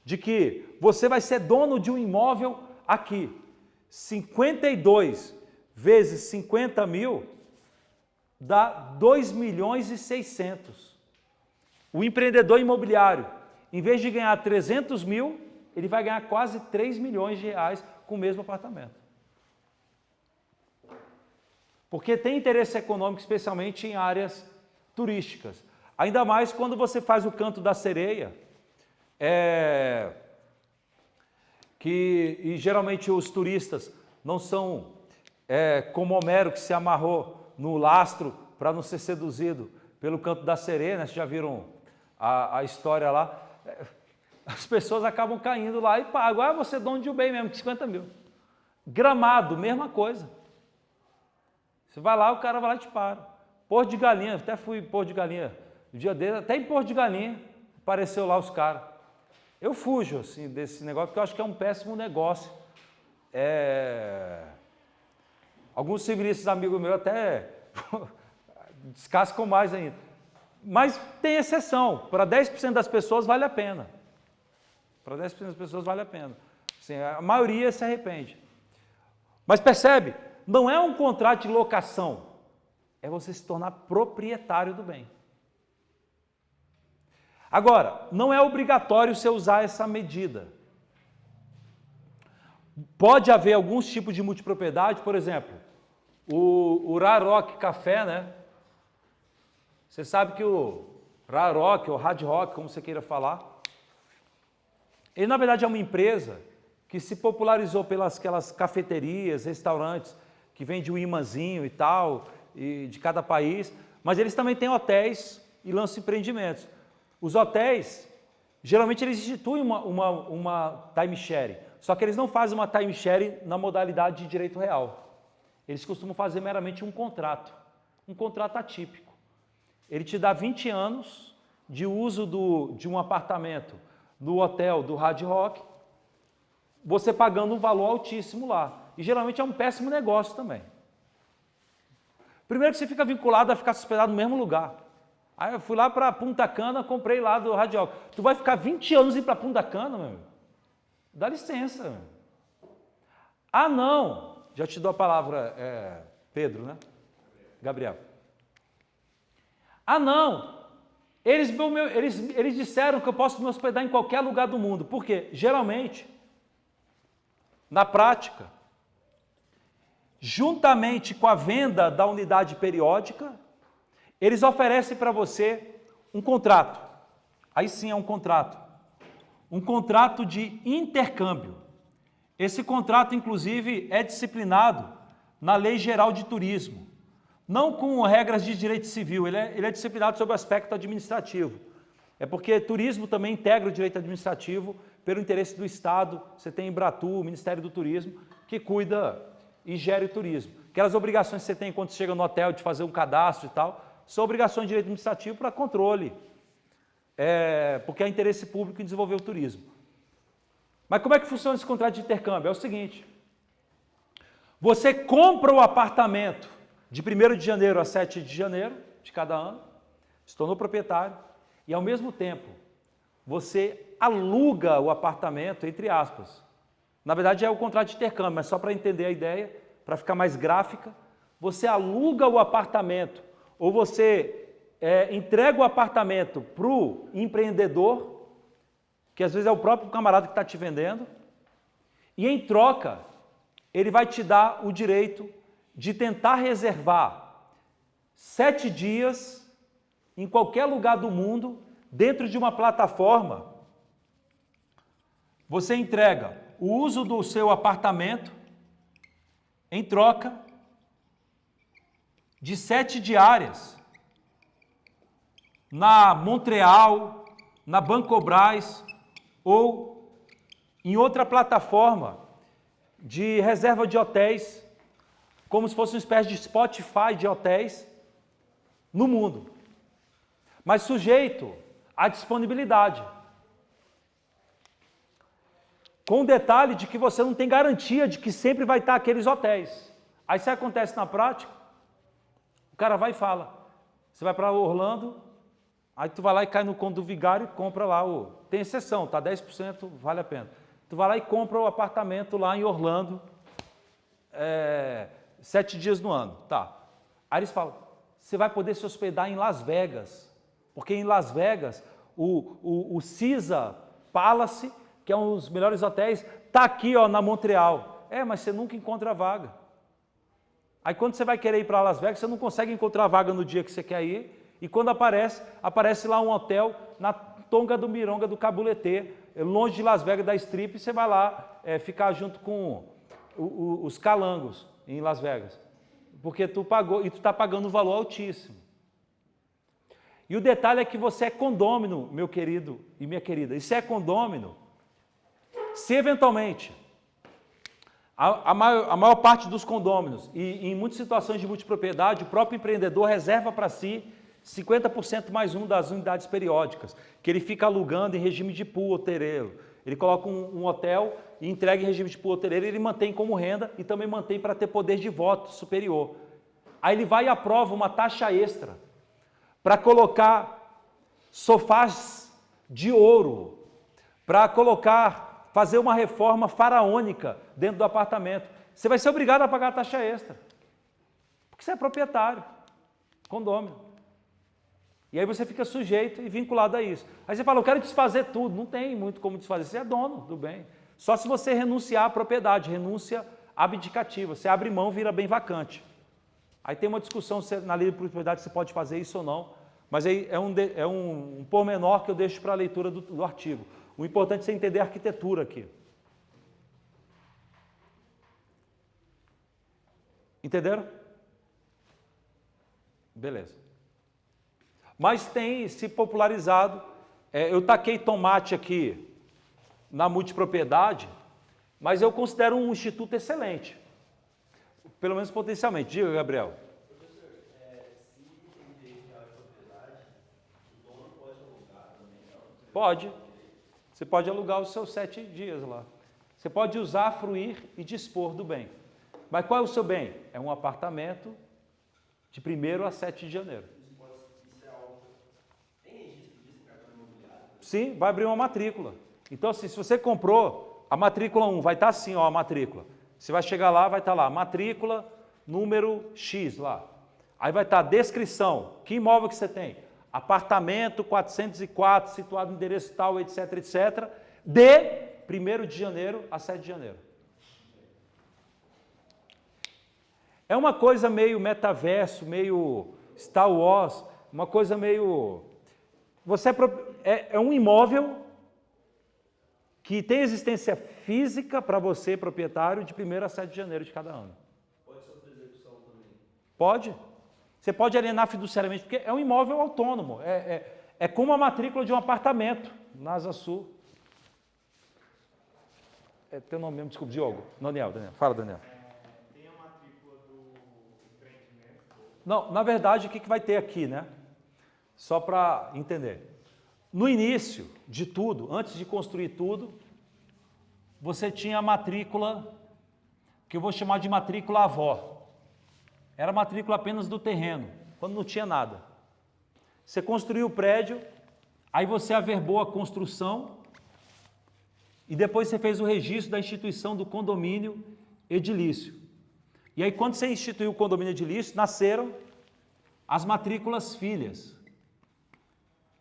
de que você vai ser dono de um imóvel aqui, 52 vezes 50 mil dá 2 milhões e 600. O empreendedor imobiliário, em vez de ganhar 300 mil, ele vai ganhar quase 3 milhões de reais com o mesmo apartamento. Porque tem interesse econômico, especialmente em áreas turísticas. Ainda mais quando você faz o Canto da Sereia, e geralmente os turistas não são como Homero, que se amarrou no lastro para não ser seduzido pelo canto da sereia, né? Vocês já viram a história lá? As pessoas acabam caindo lá e pagam. Você é dono de um bem mesmo, 50 mil. Gramado, mesma coisa. Você vai lá, o cara vai lá e te para. Porto de Galinha, até fui em Porto de Galinha. O dia dele, até em Porto de Galinha, apareceu lá os caras. Eu fujo assim, desse negócio, porque eu acho que é um péssimo negócio. Alguns civilistas amigos meus até descascam mais ainda. Mas tem exceção. Para 10% das pessoas vale a pena. Para 10% das pessoas vale a pena. Assim, a maioria se arrepende. Mas percebe, não é um contrato de locação, é você se tornar proprietário do bem. Agora, não é obrigatório você usar essa medida. Pode haver alguns tipos de multipropriedade, por exemplo, o Raroc Café, né? Você sabe que o Raroc, ou Hard Rock, como você queira falar, ele na verdade é uma empresa que se popularizou pelas aquelas cafeterias, restaurantes, que vende o imãzinho e tal, e de cada país, mas eles também têm hotéis e lançam empreendimentos. Os hotéis, geralmente eles instituem uma timeshare, só que eles não fazem uma timeshare na modalidade de direito real. Eles costumam fazer meramente um contrato atípico. Ele te dá 20 anos de uso de um apartamento no hotel do Hard Rock, você pagando um valor altíssimo lá. E geralmente é um péssimo negócio também. Primeiro que você fica vinculado a ficar hospedado no mesmo lugar. Aí eu fui lá para Punta Cana, comprei lá do Hard Rock. Tu vai ficar 20 anos ir para Punta Cana, meu amigo? Dá licença, meu. Ah, não! Já te dou a palavra, Pedro, né? Gabriel. Ah, não! Eles disseram que eu posso me hospedar em qualquer lugar do mundo. Por quê? Geralmente, na prática, juntamente com a venda da unidade periódica, eles oferecem para você um contrato. Aí sim é um contrato. Um contrato de intercâmbio. Esse contrato, inclusive, é disciplinado na Lei Geral de Turismo. Não com regras de direito civil, ele é disciplinado sob o aspecto administrativo. É porque turismo também integra o direito administrativo pelo interesse do Estado. Você tem Embratu, o Ministério do Turismo, que cuida e gera o turismo. Aquelas obrigações que você tem quando chega no hotel de fazer um cadastro e tal, são obrigações de direito administrativo para controle, porque é interesse público em desenvolver o turismo. Mas como é que funciona esse contrato de intercâmbio? É o seguinte, você compra o apartamento de 1º de janeiro a 7 de janeiro de cada ano, se tornou proprietário, e ao mesmo tempo você aluga o apartamento, entre aspas. Na verdade é o contrato de intercâmbio, mas só para entender a ideia, para ficar mais gráfica, você aluga o apartamento, ou você entrega o apartamento para o empreendedor, que às vezes é o próprio camarada que está te vendendo, e em troca ele vai te dar o direito de tentar reservar 7 dias em qualquer lugar do mundo, dentro de uma plataforma. Você entrega o uso do seu apartamento em troca de 7 diárias na Montreal, na Bancobras ou em outra plataforma de reserva de hotéis, como se fosse uma espécie de Spotify de hotéis no mundo, mas sujeito à disponibilidade. Com o detalhe de que você não tem garantia de que sempre vai estar aqueles hotéis. Aí isso acontece na prática, o cara vai e fala, você vai para Orlando, aí tu vai lá e cai no conto do vigário e compra lá tem exceção, tá 10%, vale a pena. Tu vai lá e compra o apartamento lá em Orlando, 7 dias no ano, tá. Aí eles falam, você vai poder se hospedar em Las Vegas, porque em Las Vegas, o Caesar Palace, que é um dos melhores hotéis, está aqui na Montreal. Mas você nunca encontra a vaga. Aí quando você vai querer ir para Las Vegas, você não consegue encontrar a vaga no dia que você quer ir, e quando aparece lá um hotel na Tonga do Mironga do Cabuletê, longe de Las Vegas da Strip, e você vai lá ficar junto com os calangos em Las Vegas. Porque tu pagou, e tu está pagando um valor altíssimo. E o detalhe é que você é condômino, meu querido e minha querida. E se é condômino, se eventualmente a maior parte dos condôminos, e em muitas situações de multipropriedade, o próprio empreendedor reserva para si 50% mais um das unidades periódicas, que ele fica alugando em regime de pool hoteleiro. Ele coloca um hotel e entrega em regime de pool hoteleiro, ele mantém como renda e também mantém para ter poder de voto superior. Aí ele vai e aprova uma taxa extra para colocar sofás de ouro, para fazer uma reforma faraônica dentro do apartamento. Você vai ser obrigado a pagar a taxa extra, porque você é proprietário, condômino. E aí você fica sujeito e vinculado a isso. Aí você fala, eu quero desfazer tudo. Não tem muito como desfazer, você é dono do bem. Só se você renunciar à propriedade, renúncia abdicativa. Você abre mão, vira bem vacante. Aí tem uma discussão se na lei de propriedade se pode fazer isso ou não, mas aí é um pormenor que eu deixo para a leitura do artigo. O importante é você entender a arquitetura aqui. Entenderam? Beleza. Mas tem se popularizado, eu taquei tomate aqui na multipropriedade, mas eu considero um instituto excelente, pelo menos potencialmente. Diga, Gabriel. Professor, se tem direito real de propriedade, o dono pode alugar também? Não? Pode. Você pode alugar os seus 7 dias lá. Você pode usar, fruir e dispor do bem. Mas qual é o seu bem? É um apartamento de 1º a 7 de janeiro. Isso é algo. Tem registro disso no cartão imobiliário? Sim, vai abrir uma matrícula. Então, assim, se você comprou, a matrícula 1 vai estar assim, ó, a matrícula. Você vai chegar lá, vai estar lá, matrícula, número X lá. Aí vai estar descrição, que imóvel que você tem? Apartamento 404, situado no endereço tal, etc, etc, de 1º de janeiro a 7 de janeiro. É uma coisa meio metaverso, meio Star Wars, uma coisa meio... Você é um imóvel que tem existência física para você, proprietário, de 1º a 7 de janeiro de cada ano. Pode sofrer execução também? Pode. Você pode alienar fiduciariamente, porque é um imóvel autônomo. É como a matrícula de um apartamento na Asa Sul. Teu nome mesmo, desculpa, Diogo. Daniel. Fala, Daniel. Tem a matrícula do empreendimento? Não, na verdade, o que vai ter aqui, né? Só para entender. No início de tudo, antes de construir tudo, você tinha a matrícula, que eu vou chamar de matrícula avó. Era matrícula apenas do terreno, quando não tinha nada. Você construiu o prédio, aí você averbou a construção e depois você fez o registro da instituição do condomínio edilício. E aí, quando você instituiu o condomínio edilício, nasceram as matrículas filhas,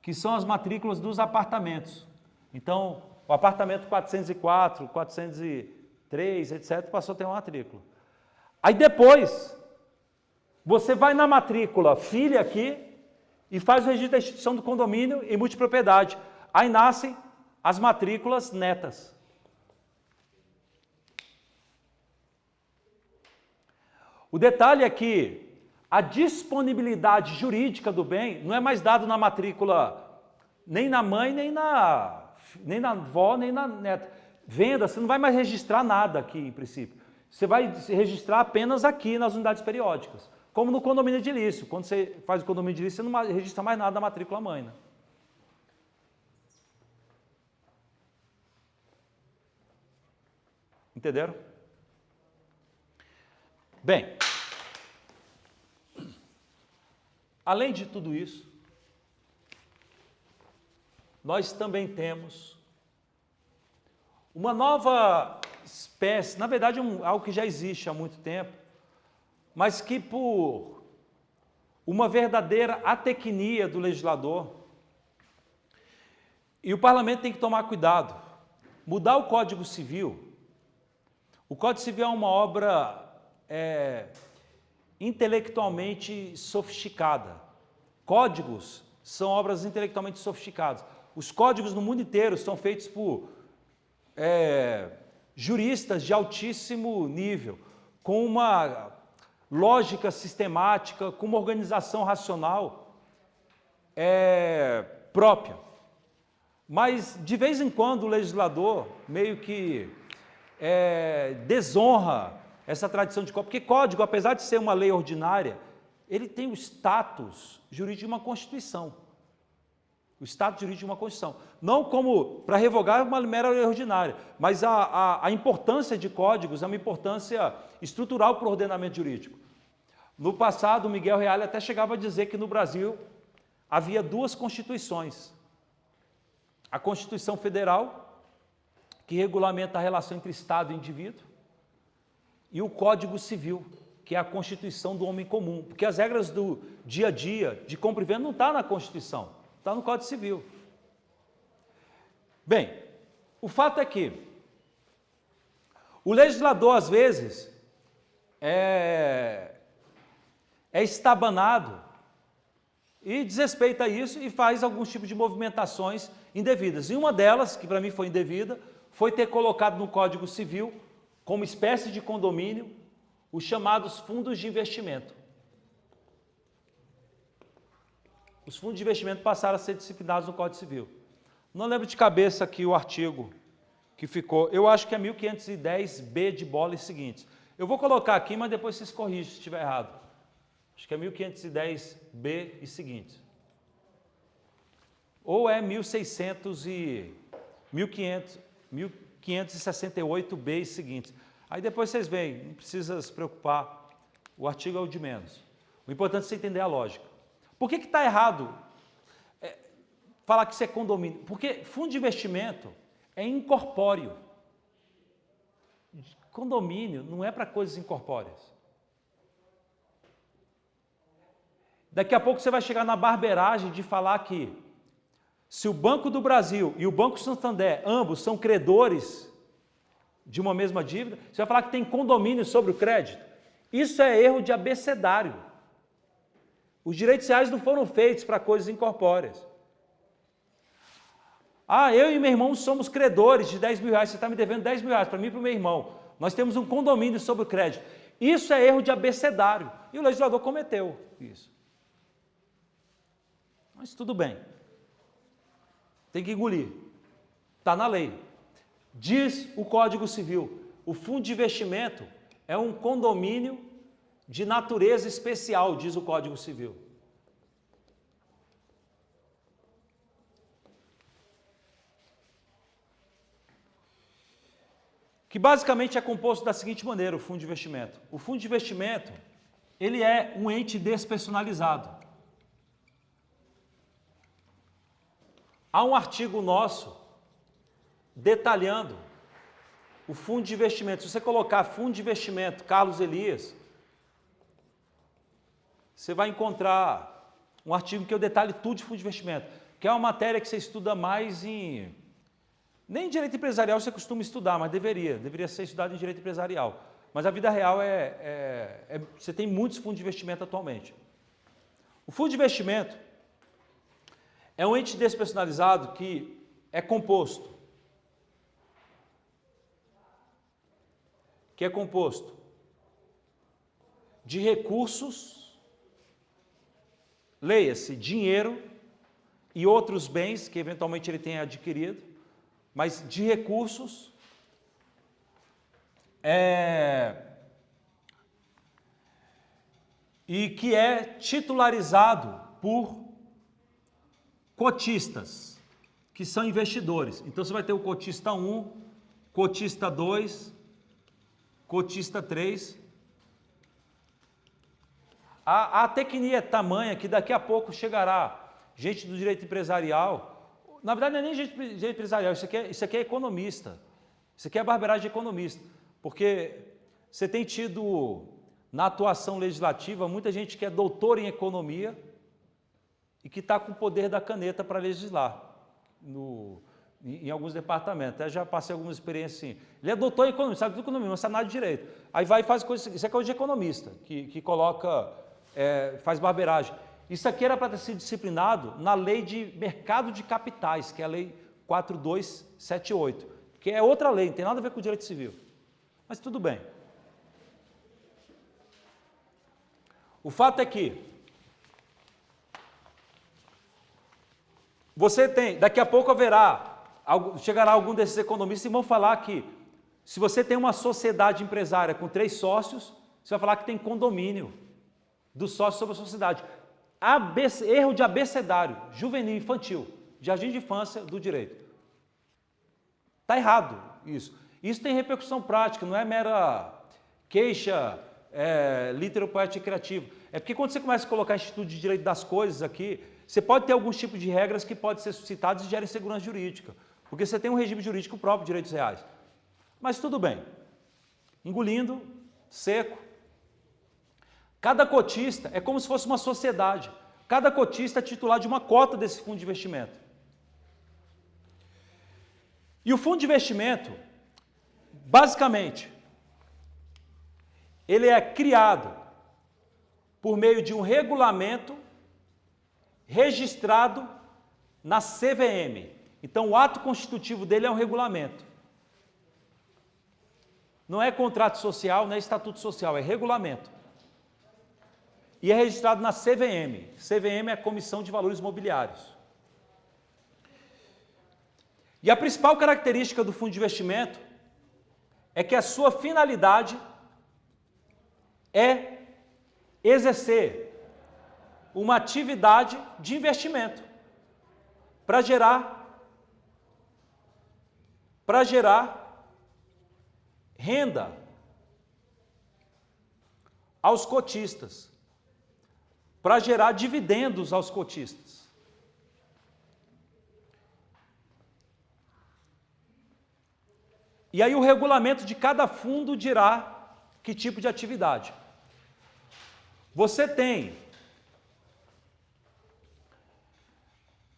que são as matrículas dos apartamentos. Então, o apartamento 404, 403, etc., passou a ter uma matrícula. Aí depois, você vai na matrícula filha aqui e faz o registro da instituição do condomínio em multipropriedade. Aí nascem as matrículas netas. O detalhe é que a disponibilidade jurídica do bem não é mais dado na matrícula nem na mãe, nem na avó, nem na neta. Venda, você não vai mais registrar nada aqui, em princípio. Você vai registrar apenas aqui nas unidades periódicas. Como no condomínio edilício. Quando você faz o condomínio edilício, você não registra mais nada na matrícula mãe, né? Entenderam? Bem, além de tudo isso, nós também temos uma nova espécie, na verdade algo que já existe há muito tempo, mas que por uma verdadeira atecnia do legislador, e o parlamento tem que tomar cuidado, mudar o Código Civil. O Código Civil é uma obra intelectualmente sofisticada. Códigos são obras intelectualmente sofisticadas. Os códigos no mundo inteiro são feitos por juristas de altíssimo nível, com uma lógica sistemática, com uma organização racional própria. Mas, de vez em quando, o legislador meio que desonra essa tradição de código, porque código, apesar de ser uma lei ordinária, ele tem o status jurídico de uma Constituição. O status jurídico de uma Constituição. Não como para revogar uma mera lei ordinária, mas a importância de códigos é uma importância estrutural para o ordenamento jurídico. No passado, o Miguel Reale até chegava a dizer que no Brasil havia duas constituições. A Constituição Federal, que regulamenta a relação entre Estado e indivíduo, e o Código Civil, que é a Constituição do homem comum, porque as regras do dia a dia, de compra e venda, não estão na Constituição, está no Código Civil. Bem, o fato é que o legislador, às vezes, é estabanado e desrespeita isso e faz alguns tipos de movimentações indevidas. E uma delas, que para mim foi indevida, foi ter colocado no Código Civil, como espécie de condomínio, os chamados fundos de investimento. Os fundos de investimento passaram a ser disciplinados no Código Civil. Não lembro de cabeça aqui o artigo que ficou, eu acho que é 1510B de bola e seguintes. Eu vou colocar aqui, mas depois vocês corrigem se estiver errado. Acho que é 1510B e seguintes. Ou é 1568B e seguintes. Aí depois vocês veem, não precisa se preocupar, o artigo é o de menos. O importante é você entender a lógica. Por que está errado falar que isso é condomínio? Porque fundo de investimento é incorpóreo. Condomínio não é para coisas incorpóreas. Daqui a pouco você vai chegar na barbeiragem de falar que se o Banco do Brasil e o Banco Santander, ambos são credores de uma mesma dívida, você vai falar que tem condomínio sobre o crédito. Isso é erro de abecedário. Os direitos reais não foram feitos para coisas incorpóreas. Eu e meu irmão somos credores de 10 mil reais, você está me devendo 10 mil reais para mim e para o meu irmão. Nós temos um condomínio sobre o crédito. Isso é erro de abecedário. E o legislador cometeu isso. Mas tudo bem. Tem que engolir. Está na lei. Diz o Código Civil, o fundo de investimento é um condomínio de natureza especial, diz o Código Civil. Que basicamente é composto da seguinte maneira, o fundo de investimento. O fundo de investimento, ele é um ente despersonalizado. Há um artigo nosso detalhando o fundo de investimento. Se você colocar fundo de investimento Carlos Elias, você vai encontrar um artigo que eu detalhe tudo de fundo de investimento, que é uma matéria que você estuda mais em... Nem em direito empresarial você costuma estudar, mas deveria ser estudado em direito empresarial. Mas a vida real você tem muitos fundos de investimento atualmente. O fundo de investimento é um ente despersonalizado que é composto de recursos, leia-se, dinheiro e outros bens que eventualmente ele tenha adquirido, mas de recursos e que é titularizado por cotistas, que são investidores. Então você vai ter o cotista 1, cotista 2, cotista 3. A tecnia é tamanha que daqui a pouco chegará gente do direito empresarial. Na verdade, não é nem gente do direito empresarial, isso aqui é economista. Isso aqui é barbeiragem de economista. Porque você tem tido na atuação legislativa muita gente que é doutora em economia e que está com o poder da caneta para legislar em alguns departamentos. Até já passei algumas experiências assim. Ele é doutor em economia, sabe tudo economia, não sabe nada de direito. Aí vai e faz coisa, isso é coisa de economista, que coloca, faz barbeiragem. Isso aqui era para ter sido disciplinado na lei de mercado de capitais, que é a lei 4278, que é outra lei, não tem nada a ver com o direito civil. Mas tudo bem. O fato é que você tem, daqui a pouco chegará algum desses economistas e vão falar que se você tem uma sociedade empresária com 3 sócios, você vai falar que tem condomínio dos sócios sobre a sociedade. Erro de abecedário, juvenil, infantil, jardim de infância do direito. Está errado isso. Isso tem repercussão prática, não é mera queixa, litero poético e criativo. É porque quando você começa a colocar instituto de direito das coisas aqui, você pode ter alguns tipos de regras que podem ser suscitados e geram insegurança jurídica, porque você tem um regime jurídico próprio de direitos reais. Mas tudo bem. Engolindo, seco. Cada cotista é como se fosse uma sociedade. Cada cotista é titular de uma cota desse fundo de investimento. E o fundo de investimento, basicamente, ele é criado por meio de um regulamento registrado na CVM. Então, o ato constitutivo dele é um regulamento. Não é contrato social, não é estatuto social, é regulamento. E é registrado na CVM. CVM é a Comissão de Valores Mobiliários. E a principal característica do fundo de investimento é que a sua finalidade é exercer uma atividade de investimento para gerar renda aos cotistas, para gerar dividendos aos cotistas. E aí o regulamento de cada fundo dirá que tipo de atividade. Você tem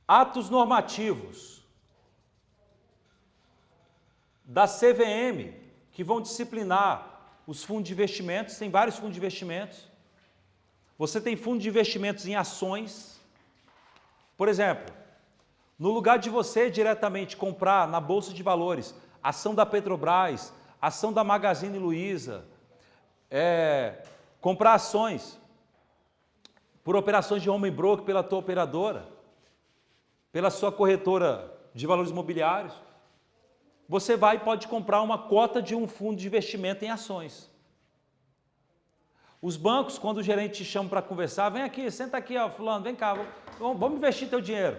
atos normativos da CVM que vão disciplinar os fundos de investimentos, tem vários fundos de investimentos. Você tem fundo de investimentos em ações. Por exemplo, no lugar de você diretamente comprar na Bolsa de Valores ação da Petrobras, ação da Magazine Luiza, comprar ações por operações de home broker pela tua operadora, pela sua corretora de valores imobiliários, você vai e pode comprar uma cota de um fundo de investimento em ações. Os bancos, quando o gerente te chama para conversar, vem aqui, senta aqui, ó, fulano, vem cá, vamos investir teu dinheiro.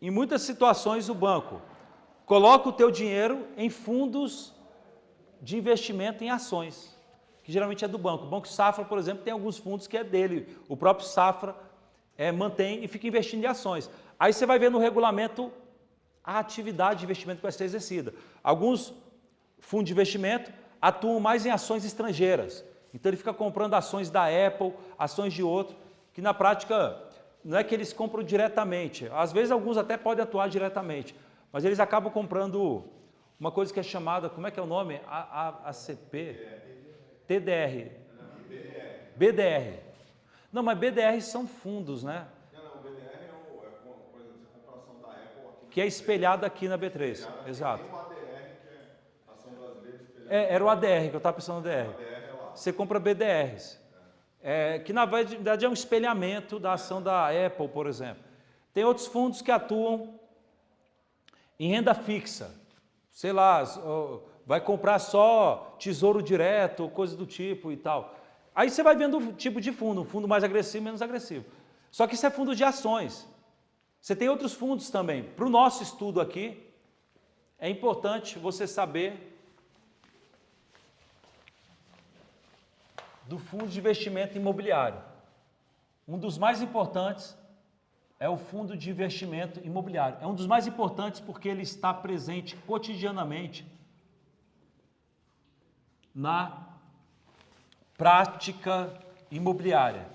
Em muitas situações o banco coloca o teu dinheiro em fundos de investimento em ações, que geralmente é do banco. O Banco Safra, por exemplo, tem alguns fundos que é dele. O próprio Safra mantém e fica investindo em ações. Aí você vai ver no regulamento a atividade de investimento que vai ser exercida. Alguns fundos de investimento atuam mais em ações estrangeiras. Então ele fica comprando ações da Apple, ações de outro, que na prática não é que eles compram diretamente. Às vezes alguns até podem atuar diretamente, mas eles acabam comprando uma coisa que é chamada, como é que é o nome? ACP? TDR. BDR. Não, mas BDR são fundos, né? Não, o BDR por exemplo, você compra a ação da Apple aqui. Que é espelhada aqui na B3. Exato. Tem um ADR, que é ação brasileira espelhada. Era o ADR, que eu estava pensando no ADR. ADR é lá. Você compra BDRs, que na verdade é um espelhamento da ação da Apple, por exemplo. Tem outros fundos que atuam em renda fixa. Sei lá, vai comprar só tesouro direto, coisa do tipo e tal. Aí você vai vendo o tipo de fundo, um fundo mais agressivo, menos agressivo. Só que isso é fundo de ações. Você tem outros fundos também. Para o nosso estudo aqui, é importante você saber do fundo de investimento imobiliário. Um dos mais importantes é o fundo de investimento imobiliário. É um dos mais importantes porque ele está presente cotidianamente na prática imobiliária.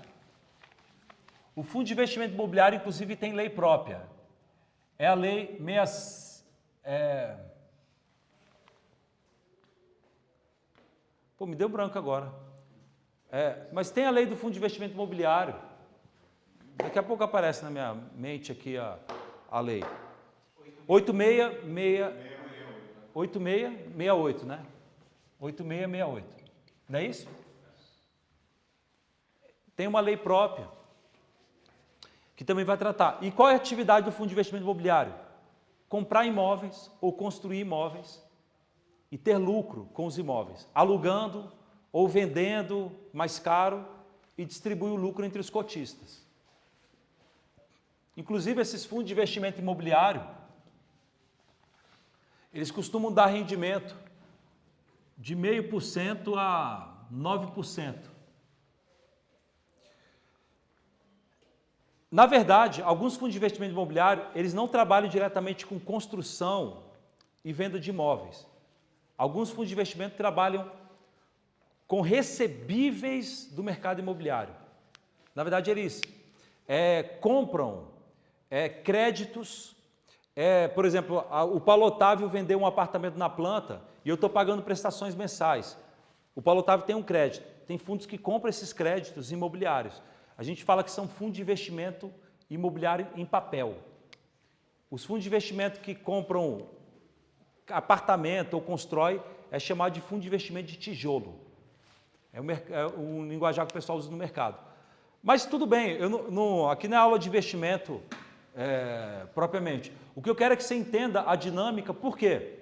O fundo de investimento imobiliário, inclusive, tem lei própria. É a lei me deu branco agora. Mas tem a lei do fundo de investimento imobiliário. Daqui a pouco aparece na minha mente aqui a lei. 8668, né? 8668. Não é isso? Tem uma lei própria que também vai tratar. E qual é a atividade do Fundo de Investimento Imobiliário? Comprar imóveis ou construir imóveis e ter lucro com os imóveis, alugando ou vendendo mais caro e distribuir o lucro entre os cotistas. Inclusive, esses fundos de investimento imobiliário, eles costumam dar rendimento de 0,5% a 9%. Na verdade, alguns fundos de investimento imobiliário, eles não trabalham diretamente com construção e venda de imóveis. Alguns fundos de investimento trabalham com recebíveis do mercado imobiliário. Na verdade, eles compram créditos. Por exemplo, o Paulo Otávio vendeu um apartamento na planta e eu estou pagando prestações mensais. O Paulo Otávio tem um crédito. Tem fundos que compram esses créditos imobiliários. A gente fala que são fundos de investimento imobiliário em papel. Os fundos de investimento que compram apartamento ou constrói é chamado de fundo de investimento de tijolo. É o linguajar que o pessoal usa no mercado. Mas tudo bem, aqui não é aula de investimento propriamente. O que eu quero é que você entenda a dinâmica. Por quê?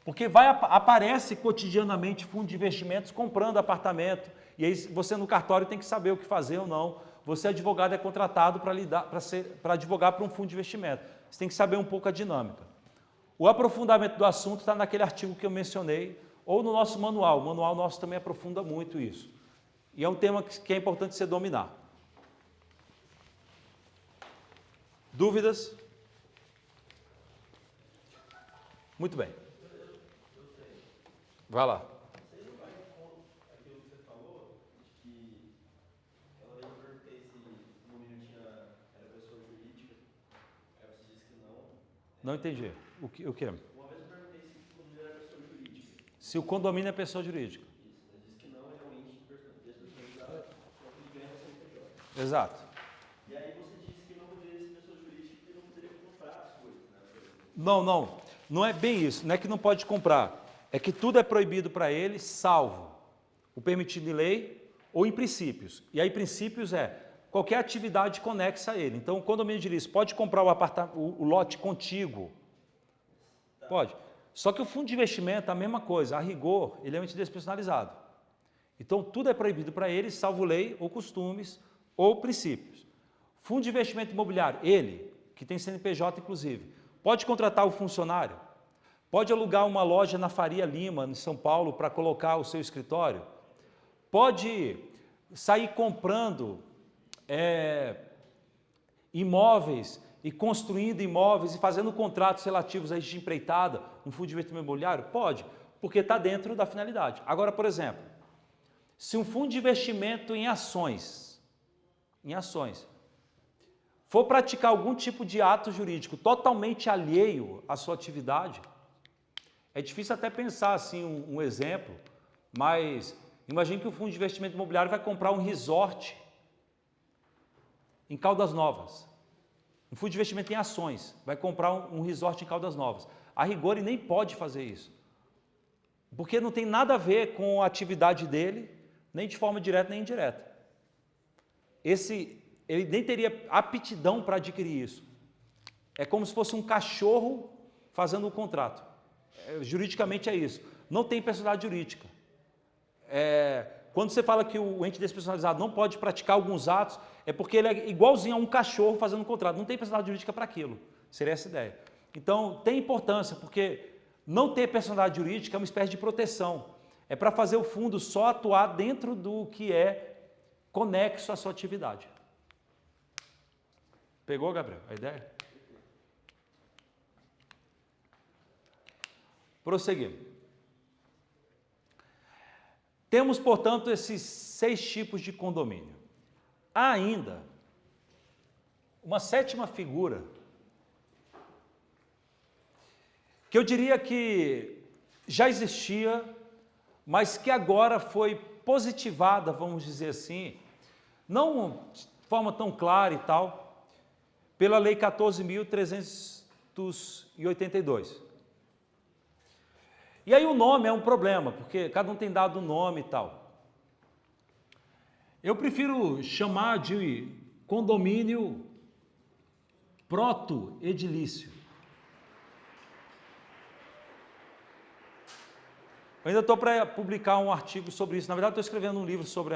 Porque aparece cotidianamente fundo de investimentos comprando apartamento, e aí você no cartório tem que saber o que fazer ou não. Você, advogado, é contratado para advogar para um fundo de investimento. Você tem que saber um pouco a dinâmica. O aprofundamento do assunto está naquele artigo que eu mencionei, ou no nosso manual. O manual nosso também aprofunda muito isso. E é um tema que é importante você dominar. Dúvidas? Muito bem. Vai lá. Você não vai contra aquilo que você falou, de que aquela vez eu perguntei se o menino era pessoa jurídica, aí você disse que não. Não entendi. O quê? Uma vez eu perguntei se o condomínio era pessoa jurídica. Se o condomínio é pessoa jurídica. Isso, você disse que não, realmente, despersonalizado, só que ganha CNPJ. Exato. E aí você disse que não poderia ser pessoa jurídica porque não poderia comprar as coisas, né? Não é bem isso. Não é que não pode comprar. É que tudo é proibido para ele, salvo o permitido em lei ou em princípios. E aí princípios qualquer atividade conexa a ele. Então o condomínio diz, pode comprar o lote contíguo. Pode. Só que o fundo de investimento é a mesma coisa. A rigor, ele é um ente despersonalizado. Então tudo é proibido para ele, salvo lei ou costumes ou princípios. Fundo de investimento imobiliário, ele, que tem CNPJ inclusive, pode contratar o funcionário? Pode alugar uma loja na Faria Lima, em São Paulo, para colocar o seu escritório? Pode sair comprando imóveis e construindo imóveis e fazendo contratos relativos a de empreitada, um fundo de investimento imobiliário? Pode, porque está dentro da finalidade. Agora, por exemplo, se um fundo de investimento em ações, for praticar algum tipo de ato jurídico totalmente alheio à sua atividade, é difícil até pensar assim um exemplo, mas imagine que o fundo de investimento imobiliário vai comprar um resort em Caldas Novas. Um fundo de investimento em ações vai comprar um resort em Caldas Novas. A rigor, ele nem pode fazer isso, porque não tem nada a ver com a atividade dele, nem de forma direta nem indireta. Ele nem teria aptidão para adquirir isso. É como se fosse um cachorro fazendo um contrato. Juridicamente é isso. Não tem personalidade jurídica. Quando você fala que o ente despersonalizado não pode praticar alguns atos, é porque ele é igualzinho a um cachorro fazendo um contrato. Não tem personalidade jurídica para aquilo. Seria essa a ideia. Então, tem importância, porque não ter personalidade jurídica é uma espécie de proteção. É para fazer o fundo só atuar dentro do que é conexo à sua atividade. Pegou, Gabriel, a ideia? Prosseguindo. Temos, portanto, esses 6 tipos de condomínio. Há ainda uma 7ª figura, que eu diria que já existia, mas que agora foi positivada, vamos dizer assim, não forma tão clara e tal, pela Lei 14.382. E aí o nome é um problema, porque cada um tem dado um nome e tal. Eu prefiro chamar de condomínio proto-edilício. Eu ainda estou para publicar um artigo sobre isso. Na verdade, estou escrevendo um livro sobre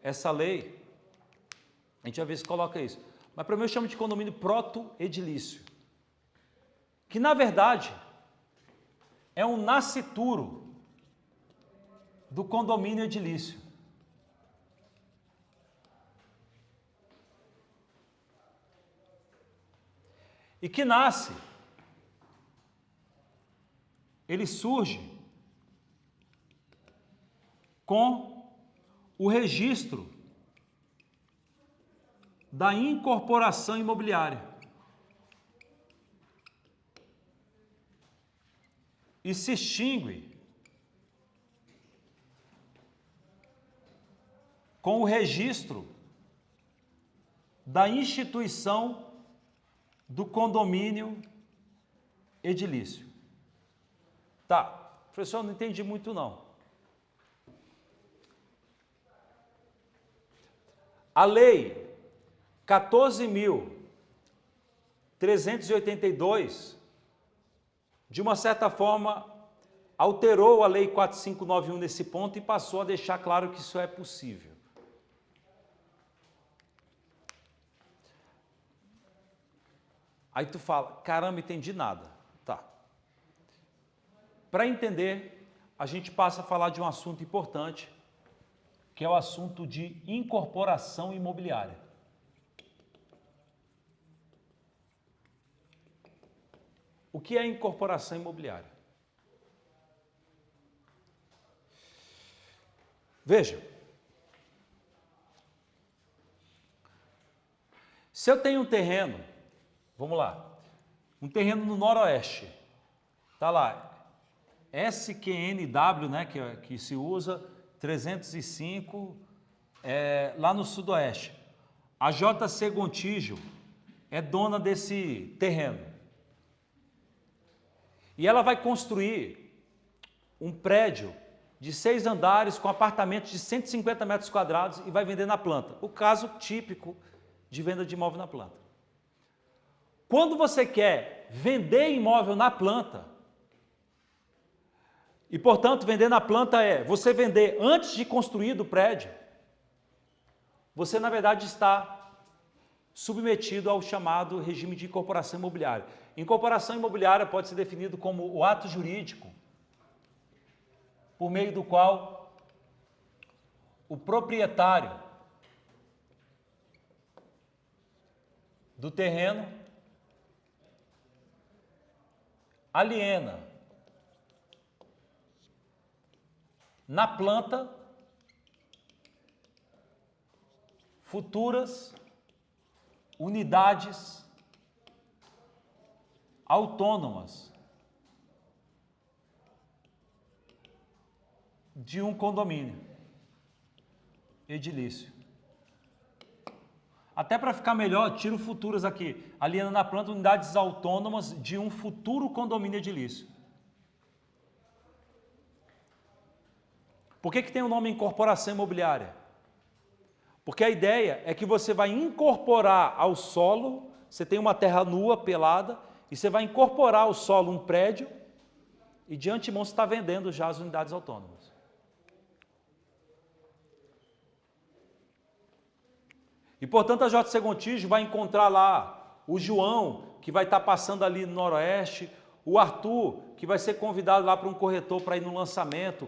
essa lei. A gente vai ver se coloca isso. Mas para mim eu chamo de condomínio proto-edilício. Que na verdade é um nascituro do condomínio edilício. E que nasce, ele surge com o registro da incorporação imobiliária. E se extingue com o registro da instituição do condomínio edilício. Tá, professor, eu não entendi muito não. A lei 14.382, de uma certa forma, alterou a lei 4591 nesse ponto e passou a deixar claro que isso é possível. Aí tu fala, caramba, entendi nada. Tá. Para entender, a gente passa a falar de um assunto importante, que é o assunto de incorporação imobiliária. O que é incorporação imobiliária? Veja, se eu tenho um terreno, vamos lá, um terreno no noroeste, tá lá, SQNW, né, que se usa, 305, lá no sudoeste. A JC Gontijo é dona desse terreno. E ela vai construir um prédio de 6 andares com apartamentos de 150 metros quadrados e vai vender na planta. O caso típico de venda de imóvel na planta. Quando você quer vender imóvel na planta, e portanto vender na planta é você vender antes de construir o prédio, você na verdade está submetido ao chamado regime de incorporação imobiliária. Incorporação imobiliária pode ser definido como o ato jurídico por meio do qual o proprietário do terreno aliena na planta futuras unidades autônomas de um condomínio edilício. Até para ficar melhor, tiro futuras aqui. Aliena na planta unidades autônomas de um futuro condomínio edilício. Por que tem o nome incorporação imobiliária? Porque a ideia é que você vai incorporar ao solo, você tem uma terra nua, pelada, e você vai incorporar ao solo um prédio e de antemão você está vendendo já as unidades autônomas. E portanto a JC Gontijo vai encontrar lá o João, que vai estar passando ali no noroeste, o Arthur, que vai ser convidado lá para um corretor para ir no lançamento,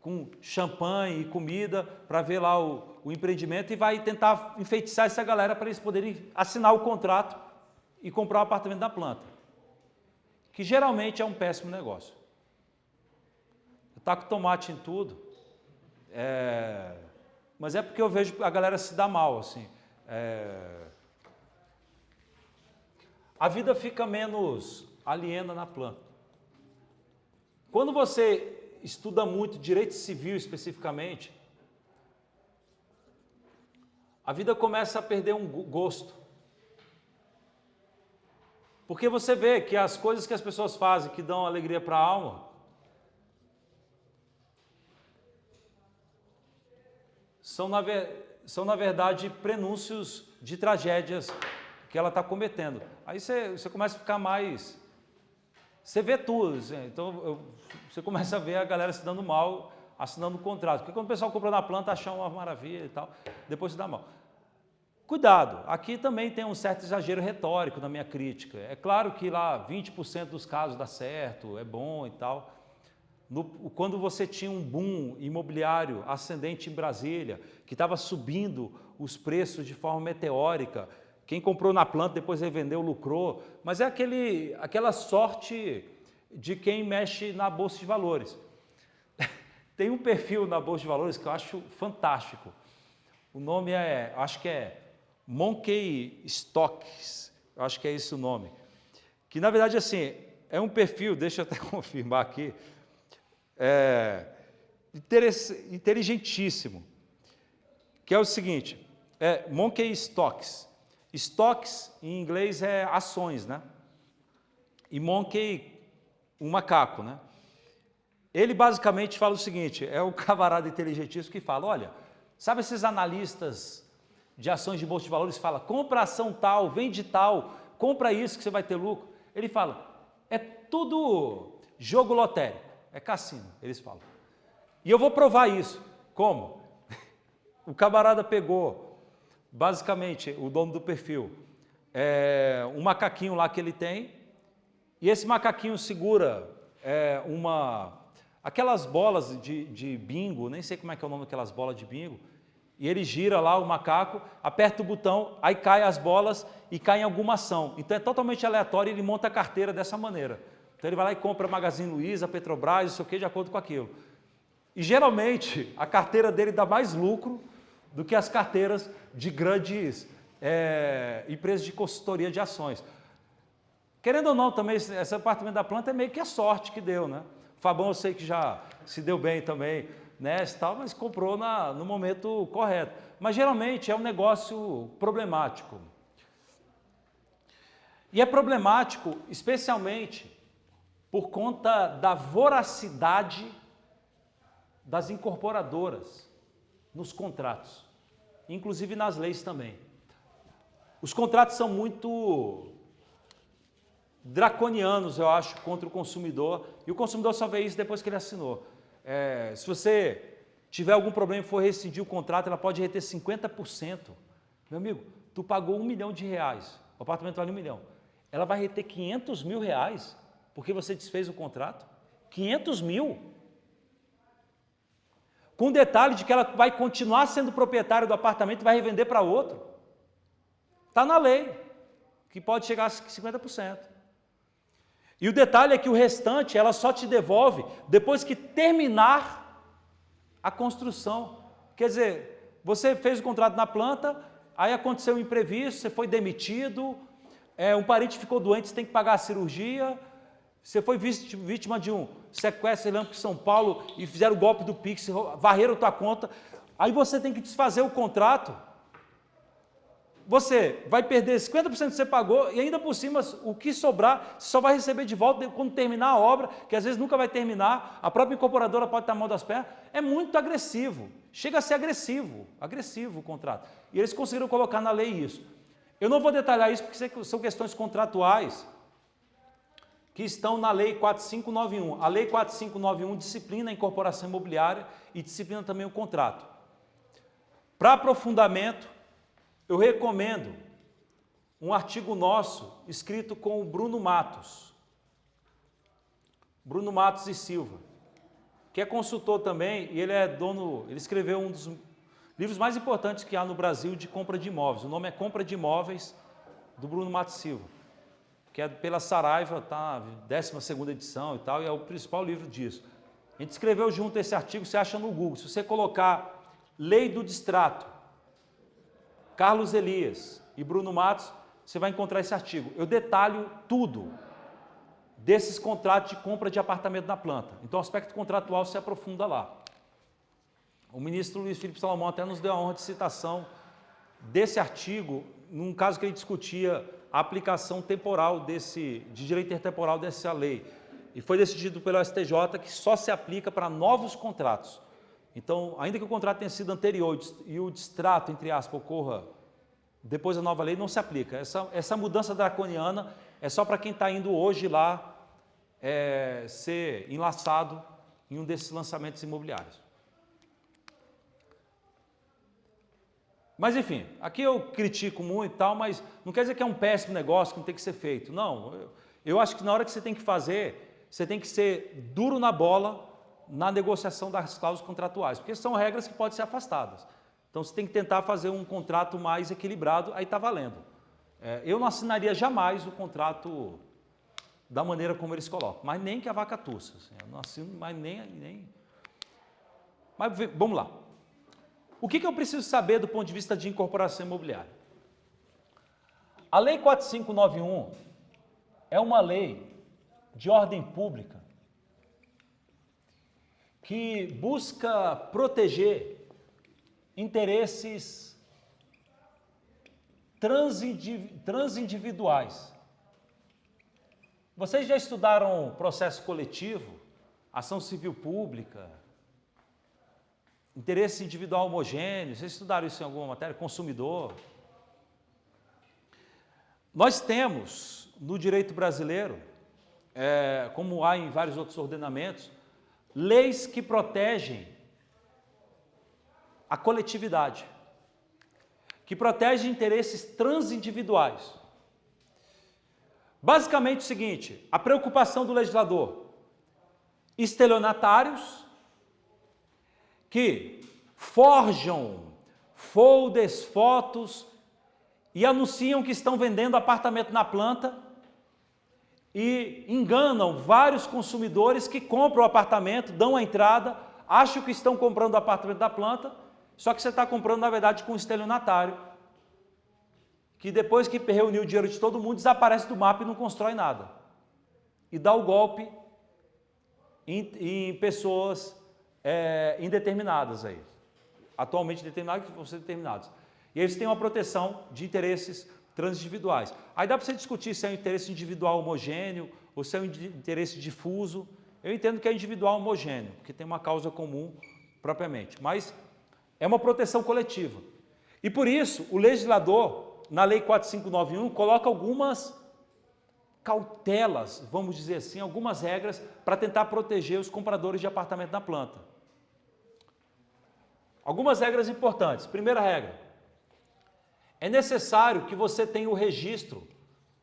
com champanhe e comida, para ver lá o empreendimento e vai tentar enfeitiçar essa galera para eles poderem assinar o contrato e comprar um apartamento na planta, que geralmente é um péssimo negócio. Eu taco tomate em tudo, mas é porque eu vejo a galera se dar mal, assim. A vida fica menos aliena na planta. Quando você estuda muito direito civil especificamente, a vida começa a perder um gosto. Porque você vê que as coisas que as pessoas fazem que dão alegria para a alma são na verdade prenúncios de tragédias que ela está cometendo. Aí você começa a ficar mais... Você vê tudo, então você começa a ver a galera se dando mal, assinando contrato. Porque quando o pessoal compra na planta, acha uma maravilha e tal, depois se dá mal. Cuidado, aqui também tem um certo exagero retórico na minha crítica. É claro que lá 20% dos casos dá certo, é bom e tal. Quando você tinha um boom imobiliário ascendente em Brasília, que estava subindo os preços de forma meteórica, quem comprou na planta depois revendeu, lucrou, mas é aquela sorte de quem mexe na Bolsa de Valores. Tem um perfil na Bolsa de Valores que eu acho fantástico. O nome acho que é Monkey Stocks, eu acho que é esse o nome. Que na verdade assim, é um perfil, deixa eu até confirmar aqui, inteligentíssimo, que é o seguinte, Monkey Stocks. Stocks em inglês é ações, né? E monkey, um macaco, né? Ele basicamente fala o seguinte, é o camarada inteligentíssimo que fala, olha, sabe esses analistas de ações de bolsa de valores fala, compra ação tal, vende tal, compra isso que você vai ter lucro. Ele fala, é tudo jogo lotérico, é cassino, eles falam. E eu vou provar isso. Como? O camarada pegou, basicamente, o dono do perfil, um macaquinho lá que ele tem, e esse macaquinho segura aquelas bolas de bingo, nem sei como é que é o nome daquelas bolas de bingo, e ele gira lá o macaco, aperta o botão, aí cai as bolas e cai em alguma ação. Então é totalmente aleatório e ele monta a carteira dessa maneira. Então ele vai lá e compra a Magazine Luiza, a Petrobras, não sei o que, de acordo com aquilo. E geralmente a carteira dele dá mais lucro do que as carteiras de grandes empresas de consultoria de ações. Querendo ou não, também, esse apartamento da planta é meio que a sorte que deu, né? O Fabão eu sei que já se deu bem também, nessa tal, mas comprou no momento correto. Mas geralmente é um negócio problemático. E é problemático especialmente por conta da voracidade das incorporadoras nos contratos, inclusive nas leis também. Os contratos são muito draconianos, eu acho, contra o consumidor, e o consumidor só vê isso depois que ele assinou. Se você tiver algum problema e for rescindir o contrato, ela pode reter 50%. Meu amigo, tu pagou R$1 milhão, o apartamento vale R$1 milhão. Ela vai reter R$500 mil porque você desfez o contrato? 500 mil? Com o detalhe de que ela vai continuar sendo proprietária do apartamento e vai revender para outro. Está na lei, que pode chegar a 50%. E o detalhe é que o restante ela só te devolve depois que terminar a construção. Quer dizer, você fez o contrato na planta, aí aconteceu um imprevisto, você foi demitido, um parente ficou doente, você tem que pagar a cirurgia, você foi vítima de um sequestro em São Paulo e fizeram o golpe do Pix, varreram tua conta, aí você tem que desfazer o contrato. Você vai perder 50% que você pagou e ainda por cima o que sobrar, você só vai receber de volta quando terminar a obra, que às vezes nunca vai terminar, a própria incorporadora pode estar mal das pernas. É muito agressivo, chega a ser agressivo o contrato. E eles conseguiram colocar na lei isso. Eu não vou detalhar isso porque são questões contratuais que estão na Lei 4591. A Lei 4591 disciplina a incorporação imobiliária e disciplina também o contrato. Para aprofundamento, eu recomendo um artigo nosso, escrito com o Bruno Matos e Silva, que é consultor também, e ele ele escreveu um dos livros mais importantes que há no Brasil de compra de imóveis. O nome é Compra de Imóveis, do Bruno Matos Silva, que é pela Saraiva, está na 12ª edição e tal, e é o principal livro disso. A gente escreveu junto esse artigo, você acha no Google. Se você colocar Lei do Distrato, Carlos Elias e Bruno Matos, você vai encontrar esse artigo. Eu detalho tudo desses contratos de compra de apartamento na planta. Então, o aspecto contratual se aprofunda lá. O ministro Luiz Felipe Salomão até nos deu a honra de citação desse artigo, num caso que ele discutia a aplicação temporal de direito intertemporal dessa lei. E foi decidido pelo STJ que só se aplica para novos contratos. Então, ainda que o contrato tenha sido anterior e o distrato, entre aspas, ocorra depois da nova lei, não se aplica. Essa mudança draconiana é só para quem está indo hoje lá ser enlaçado em um desses lançamentos imobiliários. Mas, enfim, aqui eu critico muito e tal, mas não quer dizer que é um péssimo negócio que não tem que ser feito. Não, eu acho que na hora que você tem que fazer, você tem que ser duro na bola na negociação das cláusulas contratuais, porque são regras que podem ser afastadas. Então, você tem que tentar fazer um contrato mais equilibrado, aí está valendo. Eu não assinaria jamais o contrato da maneira como eles colocam, mas nem que a vaca tussa. Assim, eu não assino mais nem... Mas vamos lá. O que eu preciso saber do ponto de vista de incorporação imobiliária? A Lei 4591 é uma lei de ordem pública que busca proteger interesses transindividuais. Vocês já estudaram processo coletivo, ação civil pública, interesse individual homogêneo? Vocês estudaram isso em alguma matéria? Consumidor? Nós temos no direito brasileiro, como há em vários outros ordenamentos, leis que protegem a coletividade, que protegem interesses transindividuais. Basicamente o seguinte, a preocupação do legislador: estelionatários que forjam folders, fotos e anunciam que estão vendendo apartamento na planta e enganam vários consumidores que compram o apartamento, dão a entrada, acham que estão comprando o apartamento da planta, só que você está comprando, na verdade, com um estelionatário, que depois que reuniu o dinheiro de todo mundo, desaparece do mapa e não constrói nada. E dá o golpe em pessoas indeterminadas aí. Atualmente determinadas, que vão ser determinadas. E eles têm uma proteção de interesses transindividuais. Aí dá para você discutir se é um interesse individual homogêneo ou se é um interesse difuso. Eu entendo que é individual homogêneo, porque tem uma causa comum propriamente. Mas é uma proteção coletiva. E por isso, o legislador, na Lei 4591, coloca algumas cautelas, vamos dizer assim, algumas regras para tentar proteger os compradores de apartamento na planta. Algumas regras importantes. Primeira regra: é necessário que você tenha o registro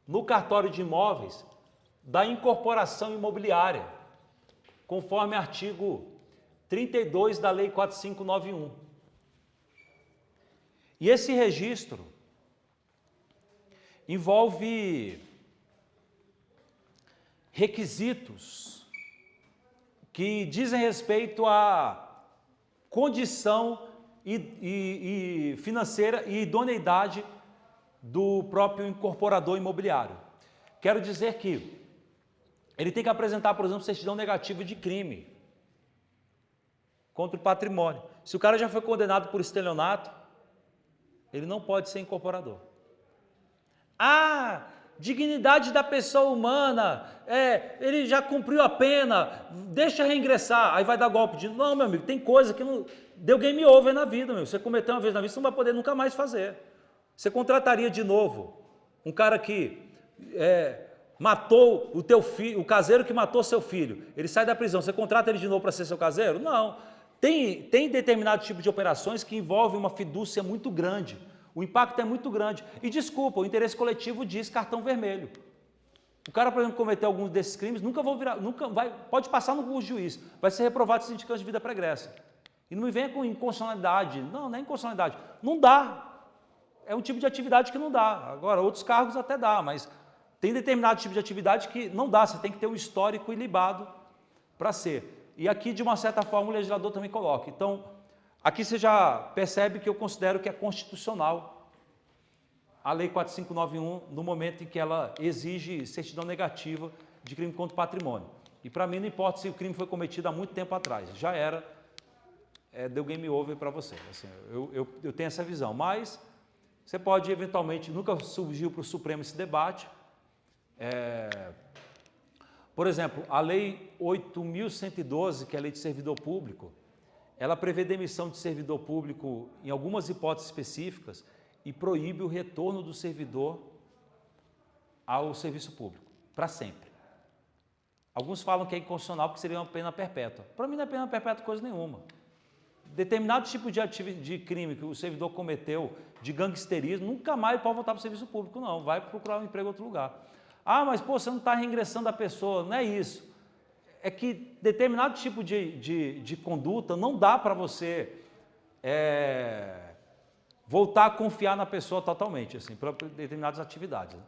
no cartório de imóveis da incorporação imobiliária, conforme artigo 32 da Lei 4591. E esse registro envolve requisitos que dizem respeito à condição e financeira e idoneidade do próprio incorporador imobiliário. Quero dizer que ele tem que apresentar, por exemplo, certidão negativa de crime contra o patrimônio. Se o cara já foi condenado por estelionato, ele não pode ser incorporador. Dignidade da pessoa humana, ele já cumpriu a pena, deixa reingressar, aí vai dar golpe de... Não, meu amigo, tem coisa que não... Deu game over na vida, meu. Você cometeu uma vez na vida, você não vai poder nunca mais fazer. Você contrataria de novo um cara que matou o teu filho, o caseiro que matou seu filho, ele sai da prisão, você contrata ele de novo para ser seu caseiro? Não. Tem determinado tipo de operações que envolvem uma fidúcia muito grande. O impacto é muito grande. E desculpa, o interesse coletivo diz cartão vermelho. O cara, por exemplo, cometeu alguns desses crimes, pode passar no juiz, vai ser reprovado sem indicância de vida pregressa. E não me venha com inconstitucionalidade. Não é inconstitucionalidade. Não dá. É um tipo de atividade que não dá. Agora, outros cargos até dá, mas tem determinado tipo de atividade que não dá. Você tem que ter um histórico ilibado para ser. E aqui, de uma certa forma, o legislador também coloca. Então, aqui você já percebe que eu considero que é constitucional a Lei 4591 no momento em que ela exige certidão negativa de crime contra o patrimônio. E para mim não importa se o crime foi cometido há muito tempo atrás, já era, deu game over para você. Assim, eu tenho essa visão, mas Você pode, eventualmente, nunca surgiu para o Supremo esse debate. Por exemplo, a Lei 8.112, que é a Lei de Servidor Público, ela prevê demissão de servidor público em algumas hipóteses específicas e proíbe o retorno do servidor ao serviço público, para sempre. Alguns falam que é inconstitucional porque seria uma pena perpétua. Para mim não é pena perpétua coisa nenhuma. Determinado tipo de crime que o servidor cometeu, de gangsterismo, nunca mais pode voltar para o serviço público, não. Vai procurar um emprego em outro lugar. Ah, mas pô, você não está reingressando a pessoa. Não é isso. É que determinado tipo de conduta não dá para você voltar a confiar na pessoa totalmente, assim, para determinadas atividades.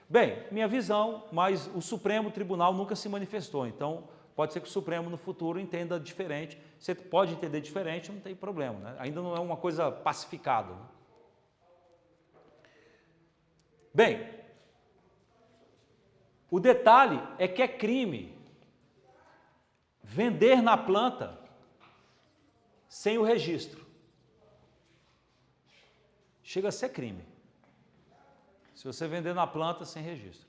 Bem, minha visão, mas o Supremo Tribunal nunca se manifestou, então pode ser que o Supremo no futuro entenda diferente. Você pode entender diferente, não tem problema, né? Ainda não é uma coisa pacificada. Né? Bem, o detalhe é que é crime vender na planta sem o registro. Chega a ser crime. Se você vender na planta sem registro.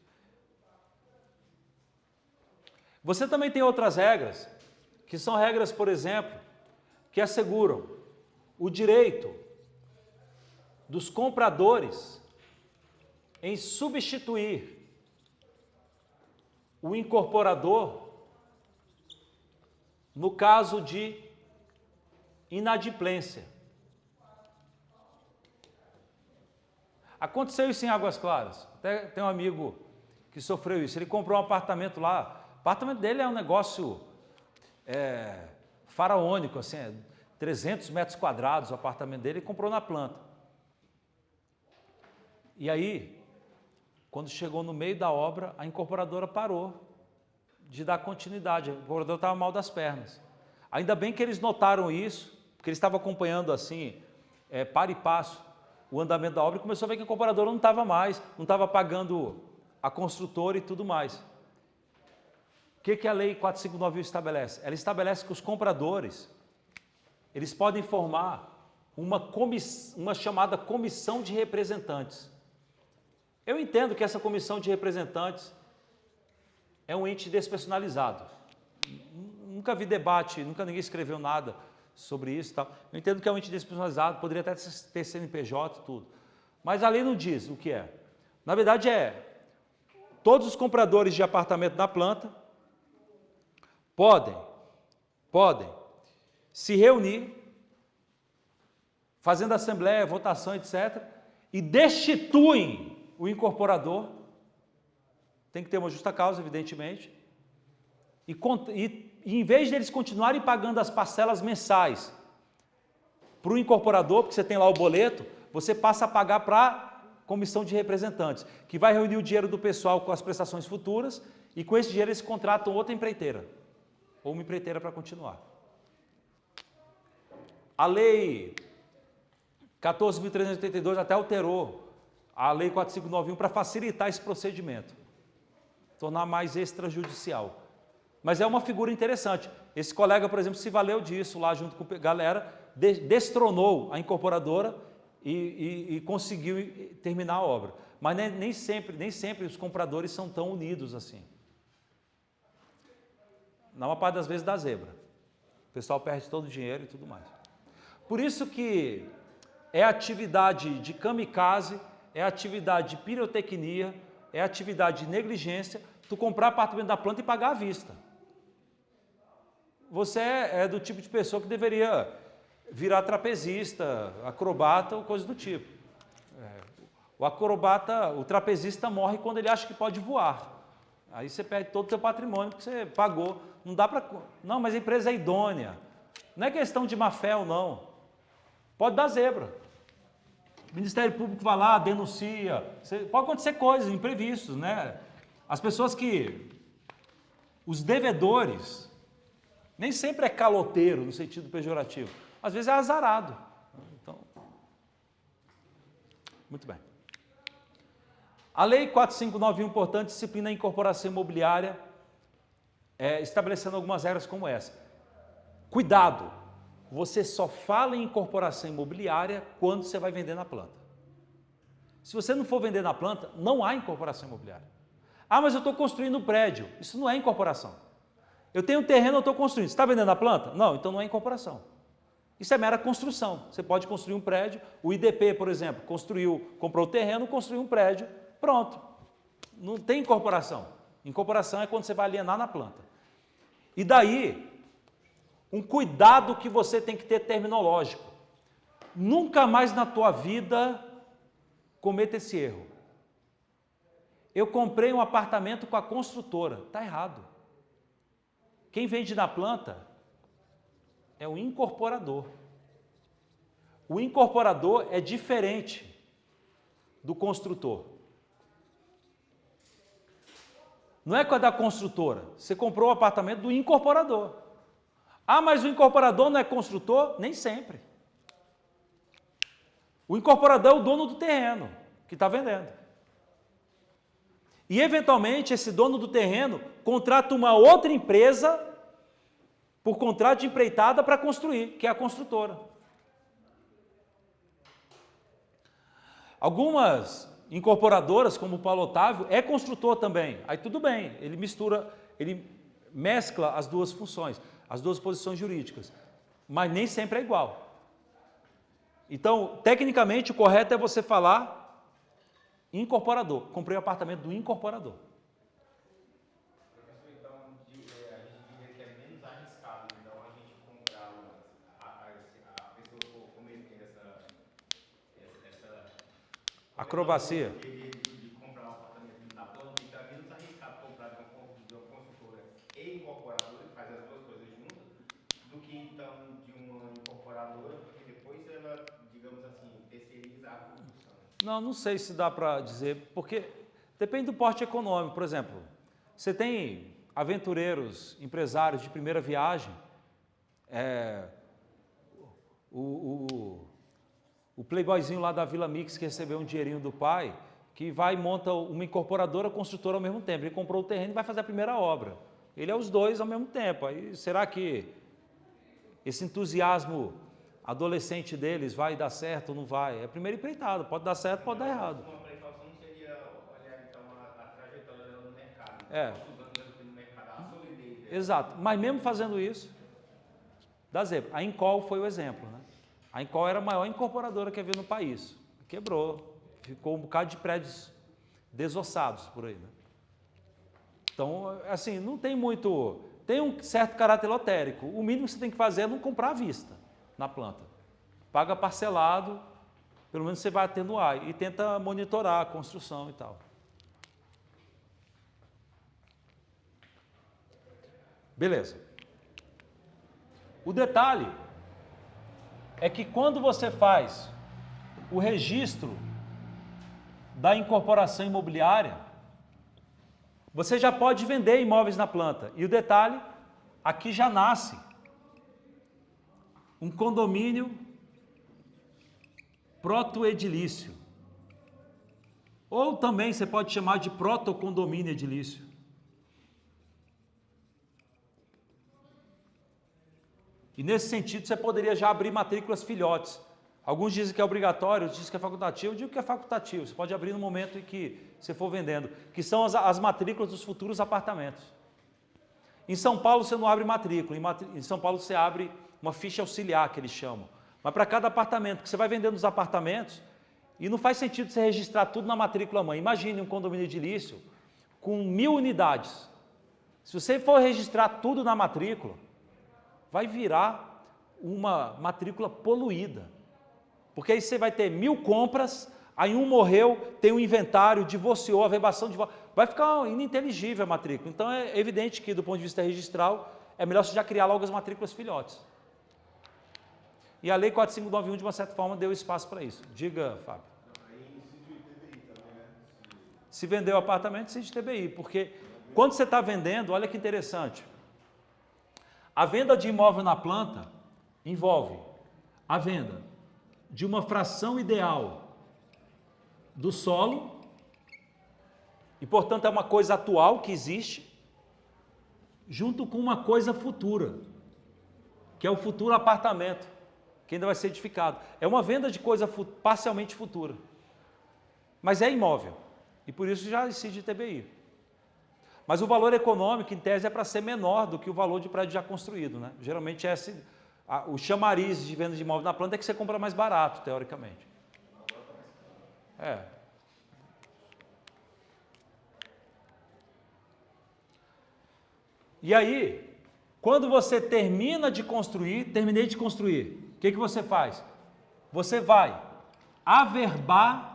Você também tem outras regras, que são regras, por exemplo, que asseguram o direito dos compradores em substituir o incorporador no caso de inadimplência. Aconteceu isso em Águas Claras. Até tem um amigo que sofreu isso. Ele comprou um apartamento lá. O apartamento dele é um negócio faraônico, assim, 300 metros quadrados o apartamento dele, e comprou na planta. E aí, quando chegou no meio da obra, a incorporadora parou de dar continuidade. A incorporadora estava mal das pernas. Ainda bem que eles notaram isso, porque eles estavam acompanhando assim, para e passo, o andamento da obra, e começou a ver que a incorporadora não estava mais, não estava pagando a construtora e tudo mais. O que a Lei 459 estabelece? Ela estabelece que os compradores, eles podem formar uma chamada comissão de representantes. Eu entendo que essa comissão de representantes é um ente despersonalizado. Nunca vi debate, nunca ninguém escreveu nada sobre isso. Tal. Eu entendo que é um ente despersonalizado, poderia até ter CNPJ e tudo. Mas a lei não diz o que é. Na verdade todos os compradores de apartamento na planta podem se reunir, fazendo assembleia, votação, etc., e destituem o incorporador. Tem que ter uma justa causa, evidentemente, e em vez deles continuarem pagando as parcelas mensais para o incorporador, porque você tem lá o boleto, você passa a pagar para a comissão de representantes, que vai reunir o dinheiro do pessoal com as prestações futuras, e com esse dinheiro eles contratam outra empreiteira, ou uma empreiteira para continuar. A Lei 14.382 até alterou a Lei 4591 para facilitar esse procedimento, tornar mais extrajudicial. Mas é uma figura interessante. Esse colega, por exemplo, se valeu disso lá junto com a galera, destronou a incorporadora e conseguiu terminar a obra. Mas nem sempre os compradores são tão unidos assim. Na maior parte das vezes dá zebra. O pessoal perde todo o dinheiro e tudo mais. Por isso que é atividade de kamikaze, é atividade de pirotecnia, é atividade de negligência, tu comprar apartamento da planta e pagar à vista. Você é do tipo de pessoa que deveria virar trapezista, acrobata ou coisa do tipo. O trapezista morre quando ele acha que pode voar. Aí você perde todo o seu patrimônio que você pagou. Não dá para... Não, mas a empresa é idônea. Não é questão de má fé ou não. Pode dar zebra. O Ministério Público vai lá, denuncia. Pode acontecer coisas, imprevistos, né? As pessoas os devedores, nem sempre é caloteiro no sentido pejorativo. Às vezes é azarado. Então, muito bem. A Lei 4591, portanto, disciplina a incorporação imobiliária, estabelecendo algumas regras como essa. Cuidado, você só fala em incorporação imobiliária quando você vai vender na planta. Se você não for vender na planta, não há incorporação imobiliária. Ah, mas eu estou construindo um prédio. Isso não é incorporação. Eu tenho um terreno, eu estou construindo. Você está vendendo na planta? Não, então não é incorporação. Isso é mera construção. Você pode construir um prédio. O IDP, por exemplo, comprou o terreno, construiu um prédio. Pronto. Não tem incorporação. Incorporação é quando você vai alienar na planta. E daí, um cuidado que você tem que ter terminológico. Nunca mais na tua vida cometa esse erro. Eu comprei um apartamento com a construtora. Está errado. Quem vende na planta é o incorporador. O incorporador é diferente do construtor. Não é com a da construtora. Você comprou o apartamento do incorporador. Ah, mas o incorporador não é construtor? Nem sempre. O incorporador é o dono do terreno que está vendendo. E, eventualmente, esse dono do terreno contrata uma outra empresa por contrato de empreitada para construir, que é a construtora. Algumas incorporadoras, como o Paulo Otávio, é construtor também. Aí tudo bem, ele mescla as duas funções, as duas posições jurídicas, mas nem sempre é igual. Então, tecnicamente, o correto é você falar incorporador. Comprei o apartamento do incorporador. Professor, então, a gente diria que é menos arriscado, então, a gente comprar a pessoa cometer essa Acrobacia. de comprar um apartamento na planta, então é menos arriscado comprar de uma construtora e incorporadora, que faz as duas coisas juntas, do que então de uma incorporadora, porque depois ela, digamos assim, terceiriza a construção. Não sei se dá para dizer, porque depende do porte econômico. Por exemplo, você tem aventureiros, empresários de primeira viagem, o playboyzinho lá da Vila Mix que recebeu um dinheirinho do pai, que vai e monta uma incorporadora construtora ao mesmo tempo. Ele comprou o terreno e vai fazer a primeira obra. Ele é os dois ao mesmo tempo. Aí, será que esse entusiasmo adolescente deles vai dar certo ou não vai? É a primeira empreitada. Pode dar certo, pode dar errado. Uma precaução seria olhar então a trajetória dela no mercado. É. Quantos anos ela tem no mercado, a solidez dela. Exato. Mas mesmo fazendo isso, dá exemplo. A Incol foi o exemplo, né? A Incol era a maior incorporadora que havia no país. Quebrou. Ficou um bocado de prédios desossados por aí, né? Então, assim, não tem muito... Tem um certo caráter lotérico. O mínimo que você tem que fazer é não comprar à vista na planta. Paga parcelado, pelo menos você vai atenuar e tenta monitorar a construção e tal. Beleza. O detalhe é que quando você faz o registro da incorporação imobiliária, você já pode vender imóveis na planta. E o detalhe, aqui já nasce um condomínio protoedilício. Ou também você pode chamar de protocondomínio edilício. E nesse sentido você poderia já abrir matrículas filhotes. Alguns dizem que é obrigatório, outros dizem que é facultativo. Eu digo que é facultativo, você pode abrir no momento em que você for vendendo, que são as matrículas dos futuros apartamentos. Em São Paulo você não abre matrícula, em São Paulo você abre uma ficha auxiliar, que eles chamam. Mas para cada apartamento, que você vai vendendo os apartamentos, e não faz sentido você registrar tudo na matrícula mãe. Imagine um condomínio edilício com 1000 unidades. Se você for registrar tudo na matrícula, vai virar uma matrícula poluída. Porque aí você vai ter 1000 compras, aí um morreu, tem um inventário, divorciou, averbação de divórcio. Vai ficar ininteligível a matrícula. Então é evidente que, do ponto de vista registral, é melhor você já criar logo as matrículas filhotes. E a Lei 4591, de uma certa forma, deu espaço para isso. Diga, Fábio. Se vender o apartamento, incide TBI. Porque quando você está vendendo, olha que interessante. A venda de imóvel na planta envolve a venda de uma fração ideal do solo, e, portanto, é uma coisa atual que existe, junto com uma coisa futura, que é o futuro apartamento, que ainda vai ser edificado. É uma venda de coisa parcialmente futura. mas é imóvel, e por isso já incide ITBI. Mas o valor econômico, em tese, é para ser menor do que o valor de prédio já construído, né? Geralmente o chamariz de venda de imóvel na planta é que você compra mais barato, teoricamente. E aí, quando você terminei de construir, o que você faz? Você vai averbar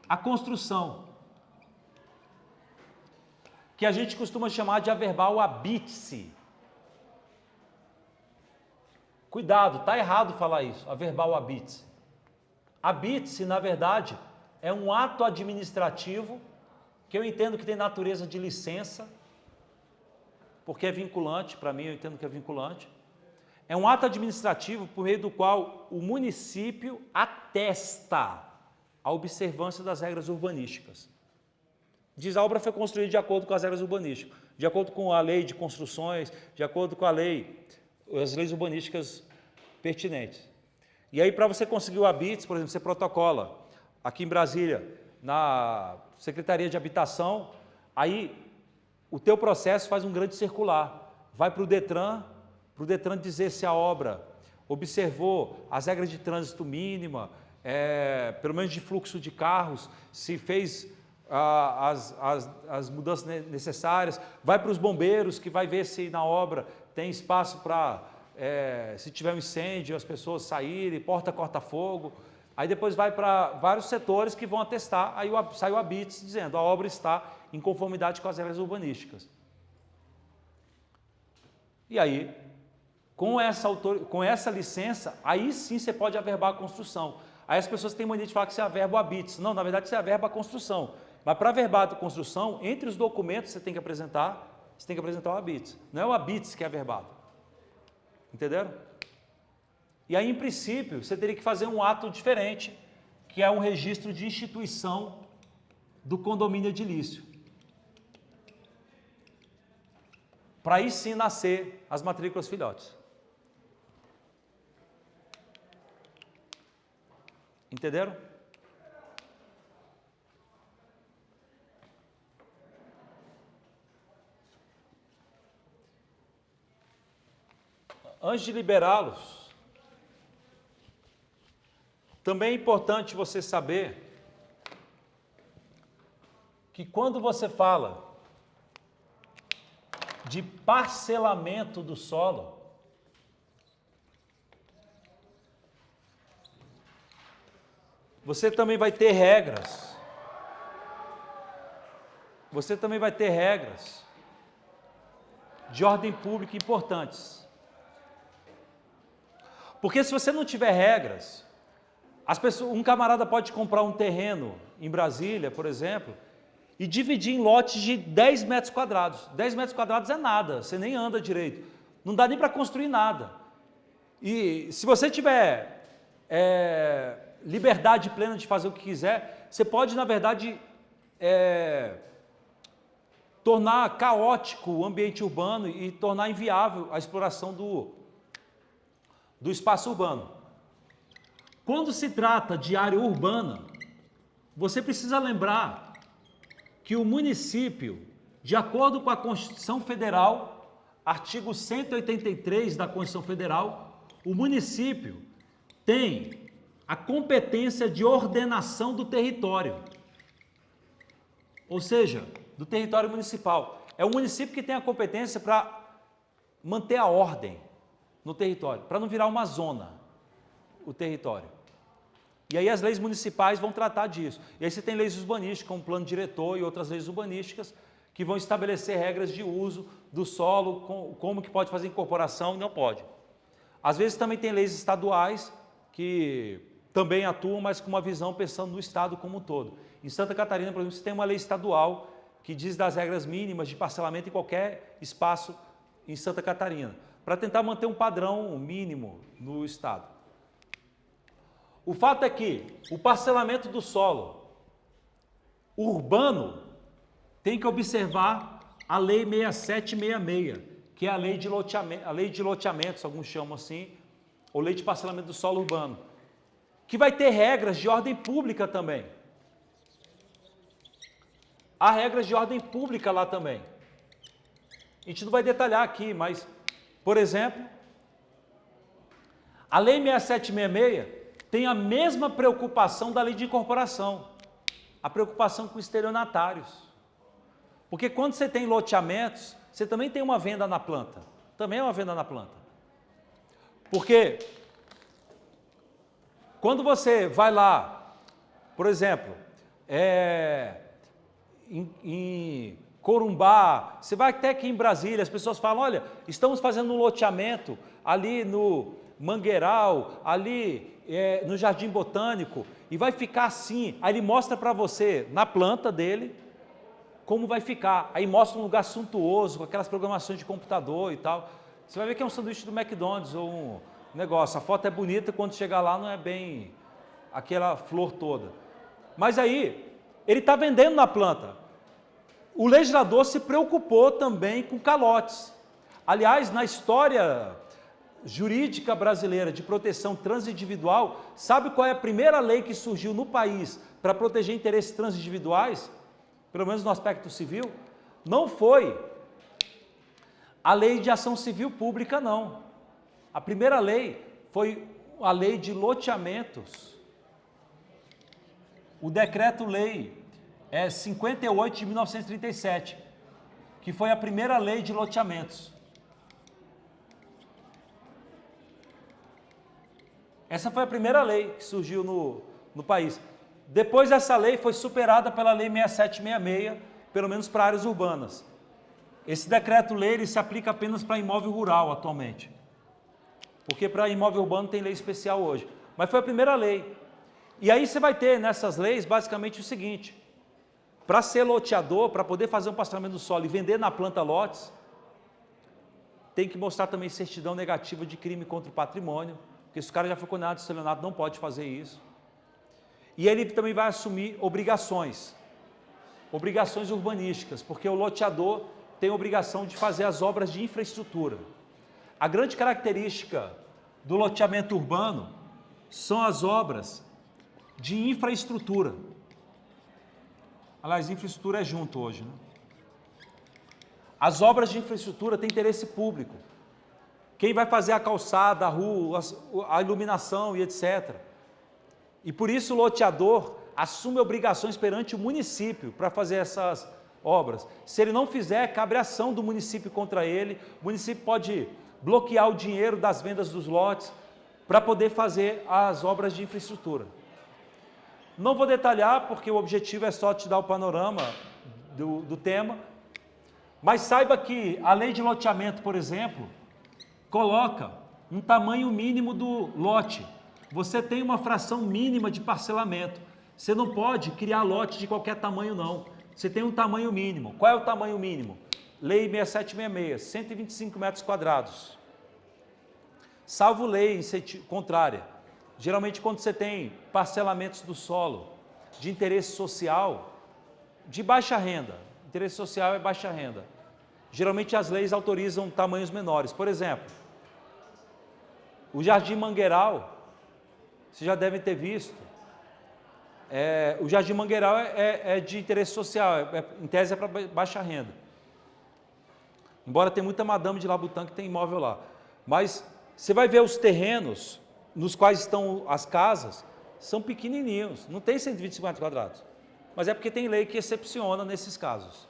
a construção, que a gente costuma chamar de averbar o habite-se. Cuidado, está errado falar isso, averbar o habite-se. Habite-se, na verdade, é um ato administrativo que eu entendo que tem natureza de licença, porque é vinculante, para mim eu entendo que é vinculante. É um ato administrativo por meio do qual o município atesta a observância das regras urbanísticas. Diz a obra foi construída de acordo com as regras urbanísticas, de acordo com a lei de construções, de acordo com as leis urbanísticas pertinentes. E aí, para você conseguir o habite, por exemplo, você protocola aqui em Brasília, na Secretaria de Habitação, aí o teu processo faz um grande circular, vai para o Detran dizer se a obra observou as regras de trânsito mínima, pelo menos de fluxo de carros, se fez as mudanças necessárias, vai para os bombeiros, que vai ver se na obra tem espaço para, se tiver um incêndio, as pessoas saírem, corta-fogo. Aí depois vai para vários setores que vão atestar, aí sai o habite dizendo a obra está em conformidade com as regras urbanísticas. E aí, com essa licença, aí sim você pode averbar a construção. Aí as pessoas têm mania de falar que você averba o habite. Não, na verdade você averba a construção. Mas para averbar a construção, entre os documentos você tem que apresentar o habite. Não é o habite que é averbado. Entenderam? E aí, em princípio, você teria que fazer um ato diferente, que é um registro de instituição do condomínio edilício. Para aí sim nascer as matrículas filhotes. Entenderam? Antes de liberá-los, também é importante você saber que quando você fala de parcelamento do solo, você também vai ter regras. Você também vai ter regras de ordem pública importantes. Porque se você não tiver regras, um camarada pode comprar um terreno em Brasília, por exemplo, e dividir em lotes de 10 metros quadrados. 10 metros quadrados é nada, você nem anda direito. Não dá nem para construir nada. E se você tiver liberdade plena de fazer o que quiser, você pode, na verdade, tornar caótico o ambiente urbano e tornar inviável a exploração do espaço urbano. Quando se trata de área urbana, você precisa lembrar que o município, de acordo com a Constituição Federal, artigo 183 da Constituição Federal, o município tem a competência de ordenação do território, ou seja, do território municipal. É o município que tem a competência para manter a ordem no território, para não virar uma zona, o território. E aí as leis municipais vão tratar disso. E aí você tem leis urbanísticas, como plano diretor e outras leis urbanísticas, que vão estabelecer regras de uso do solo, como que pode fazer incorporação e não pode. Às vezes também tem leis estaduais que também atuam, mas com uma visão pensando no estado como um todo. Em Santa Catarina, por exemplo, você tem uma lei estadual que diz das regras mínimas de parcelamento em qualquer espaço em Santa Catarina, para tentar manter um padrão mínimo no estado. O fato é que o parcelamento do solo urbano tem que observar a Lei 6766, que é a lei de loteamentos, alguns chamam assim, ou Lei de Parcelamento do Solo Urbano, que vai ter regras de ordem pública também. há regras de ordem pública lá também. A gente não vai detalhar aqui, mas, por exemplo, a Lei 6766 tem a mesma preocupação da Lei de Incorporação, a preocupação com estelionatários. Porque quando você tem loteamentos, você também tem uma venda na planta. Também é uma venda na planta. Porque quando você vai lá, por exemplo, em Corumbá, você vai até aqui em Brasília, as pessoas falam, olha, estamos fazendo um loteamento ali no Mangueiral, ali no Jardim Botânico, e vai ficar assim. Aí ele mostra para você, na planta dele, como vai ficar. Aí mostra um lugar suntuoso, com aquelas programações de computador e tal. Você vai ver que é um sanduíche do McDonald's ou um negócio. A foto é bonita, quando chegar lá não é bem aquela flor toda. Mas aí, ele está vendendo na planta. O legislador se preocupou também com calotes. Aliás, na história jurídica brasileira de proteção transindividual, sabe qual é a primeira lei que surgiu no país para proteger interesses transindividuais? Pelo menos no aspecto civil? Não foi a lei de ação civil pública, não. A primeira lei foi a lei de loteamentos. O decreto-lei 58 de 1937, que foi a primeira lei de loteamentos. Essa foi a primeira lei que surgiu no país. Depois essa lei foi superada pela Lei 6766, pelo menos para áreas urbanas. Esse decreto-lei ele se aplica apenas para imóvel rural atualmente, porque para imóvel urbano tem lei especial hoje. Mas foi a primeira lei. E aí você vai ter nessas leis basicamente o seguinte: para ser loteador, para poder fazer um parcelamento do solo e vender na planta lotes, tem que mostrar também certidão negativa de crime contra o patrimônio, porque se o cara já foi condenado de estelionato, não pode fazer isso. E ele também vai assumir obrigações urbanísticas, porque o loteador tem a obrigação de fazer as obras de infraestrutura. A grande característica do loteamento urbano são as obras de infraestrutura. Aliás, infraestrutura é junto hoje, né? As obras de infraestrutura têm interesse público. Quem vai fazer a calçada, a rua, a iluminação e etc. E por isso o loteador assume obrigações perante o município para fazer essas obras. Se ele não fizer, cabe ação do município contra ele. O município pode bloquear o dinheiro das vendas dos lotes para poder fazer as obras de infraestrutura. Não vou detalhar, porque o objetivo é só te dar o panorama do tema, mas saiba que a lei de loteamento, por exemplo, coloca um tamanho mínimo do lote. Você tem uma fração mínima de parcelamento. Você não pode criar lote de qualquer tamanho, não. Você tem um tamanho mínimo. Qual é o tamanho mínimo? Lei 6766, 125 metros quadrados. Salvo lei contrária. Geralmente, quando você tem parcelamentos do solo de interesse social, de baixa renda, interesse social é baixa renda, geralmente as leis autorizam tamanhos menores. Por exemplo, o Jardim Mangueiral, vocês já devem ter visto, o Jardim Mangueiral é de interesse social, em tese é para baixa renda. Embora tenha muita madame de Labutã que tem imóvel lá. Mas você vai ver os terrenos nos quais estão as casas, são pequenininhos, não tem 125 metros quadrados. Mas é porque tem lei que excepciona nesses casos.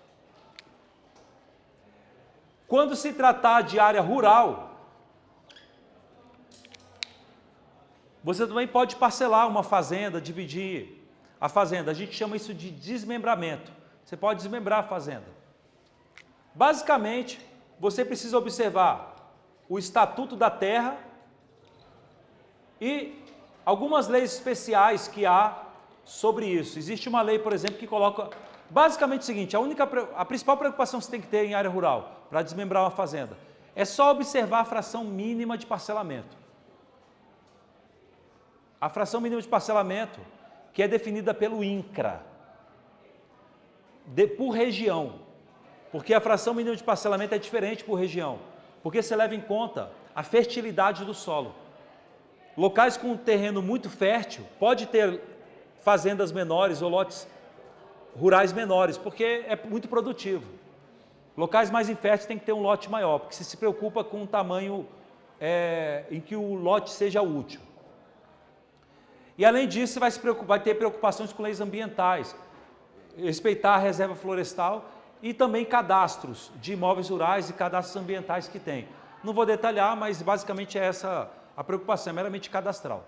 Quando se tratar de área rural, você também pode parcelar uma fazenda, dividir a fazenda. A gente chama isso de desmembramento. Você pode desmembrar a fazenda. Basicamente, você precisa observar o Estatuto da Terra e algumas leis especiais que há sobre isso. Existe uma lei, por exemplo, que coloca basicamente o seguinte: a principal preocupação que você tem que ter em área rural para desmembrar uma fazenda é só observar a fração mínima de parcelamento. A fração mínima de parcelamento, que é definida pelo INCRA, por região, porque a fração mínima de parcelamento é diferente por região, porque você leva em conta a fertilidade do solo. Locais com terreno muito fértil, pode ter fazendas menores ou lotes rurais menores, porque é muito produtivo. Locais mais inférteis tem que ter um lote maior, porque se preocupa com o tamanho em que o lote seja útil. E além disso, você vai ter preocupações com leis ambientais, respeitar a reserva florestal e também cadastros de imóveis rurais e cadastros ambientais que tem. Não vou detalhar, mas basicamente é essa a preocupação, é meramente cadastral.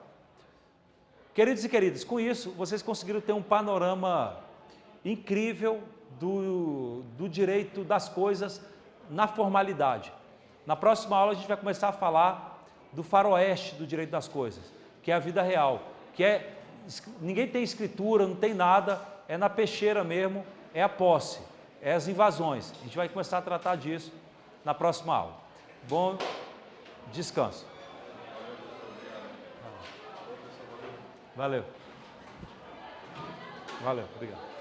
Queridos e queridas, com isso, vocês conseguiram ter um panorama incrível do direito das coisas na formalidade. Na próxima aula, a gente vai começar a falar do faroeste do direito das coisas, que é a vida real, ninguém tem escritura, não tem nada, é na peixeira mesmo, é a posse, é as invasões. A gente vai começar a tratar disso na próxima aula. Bom descanso. Valeu. Valeu, obrigado.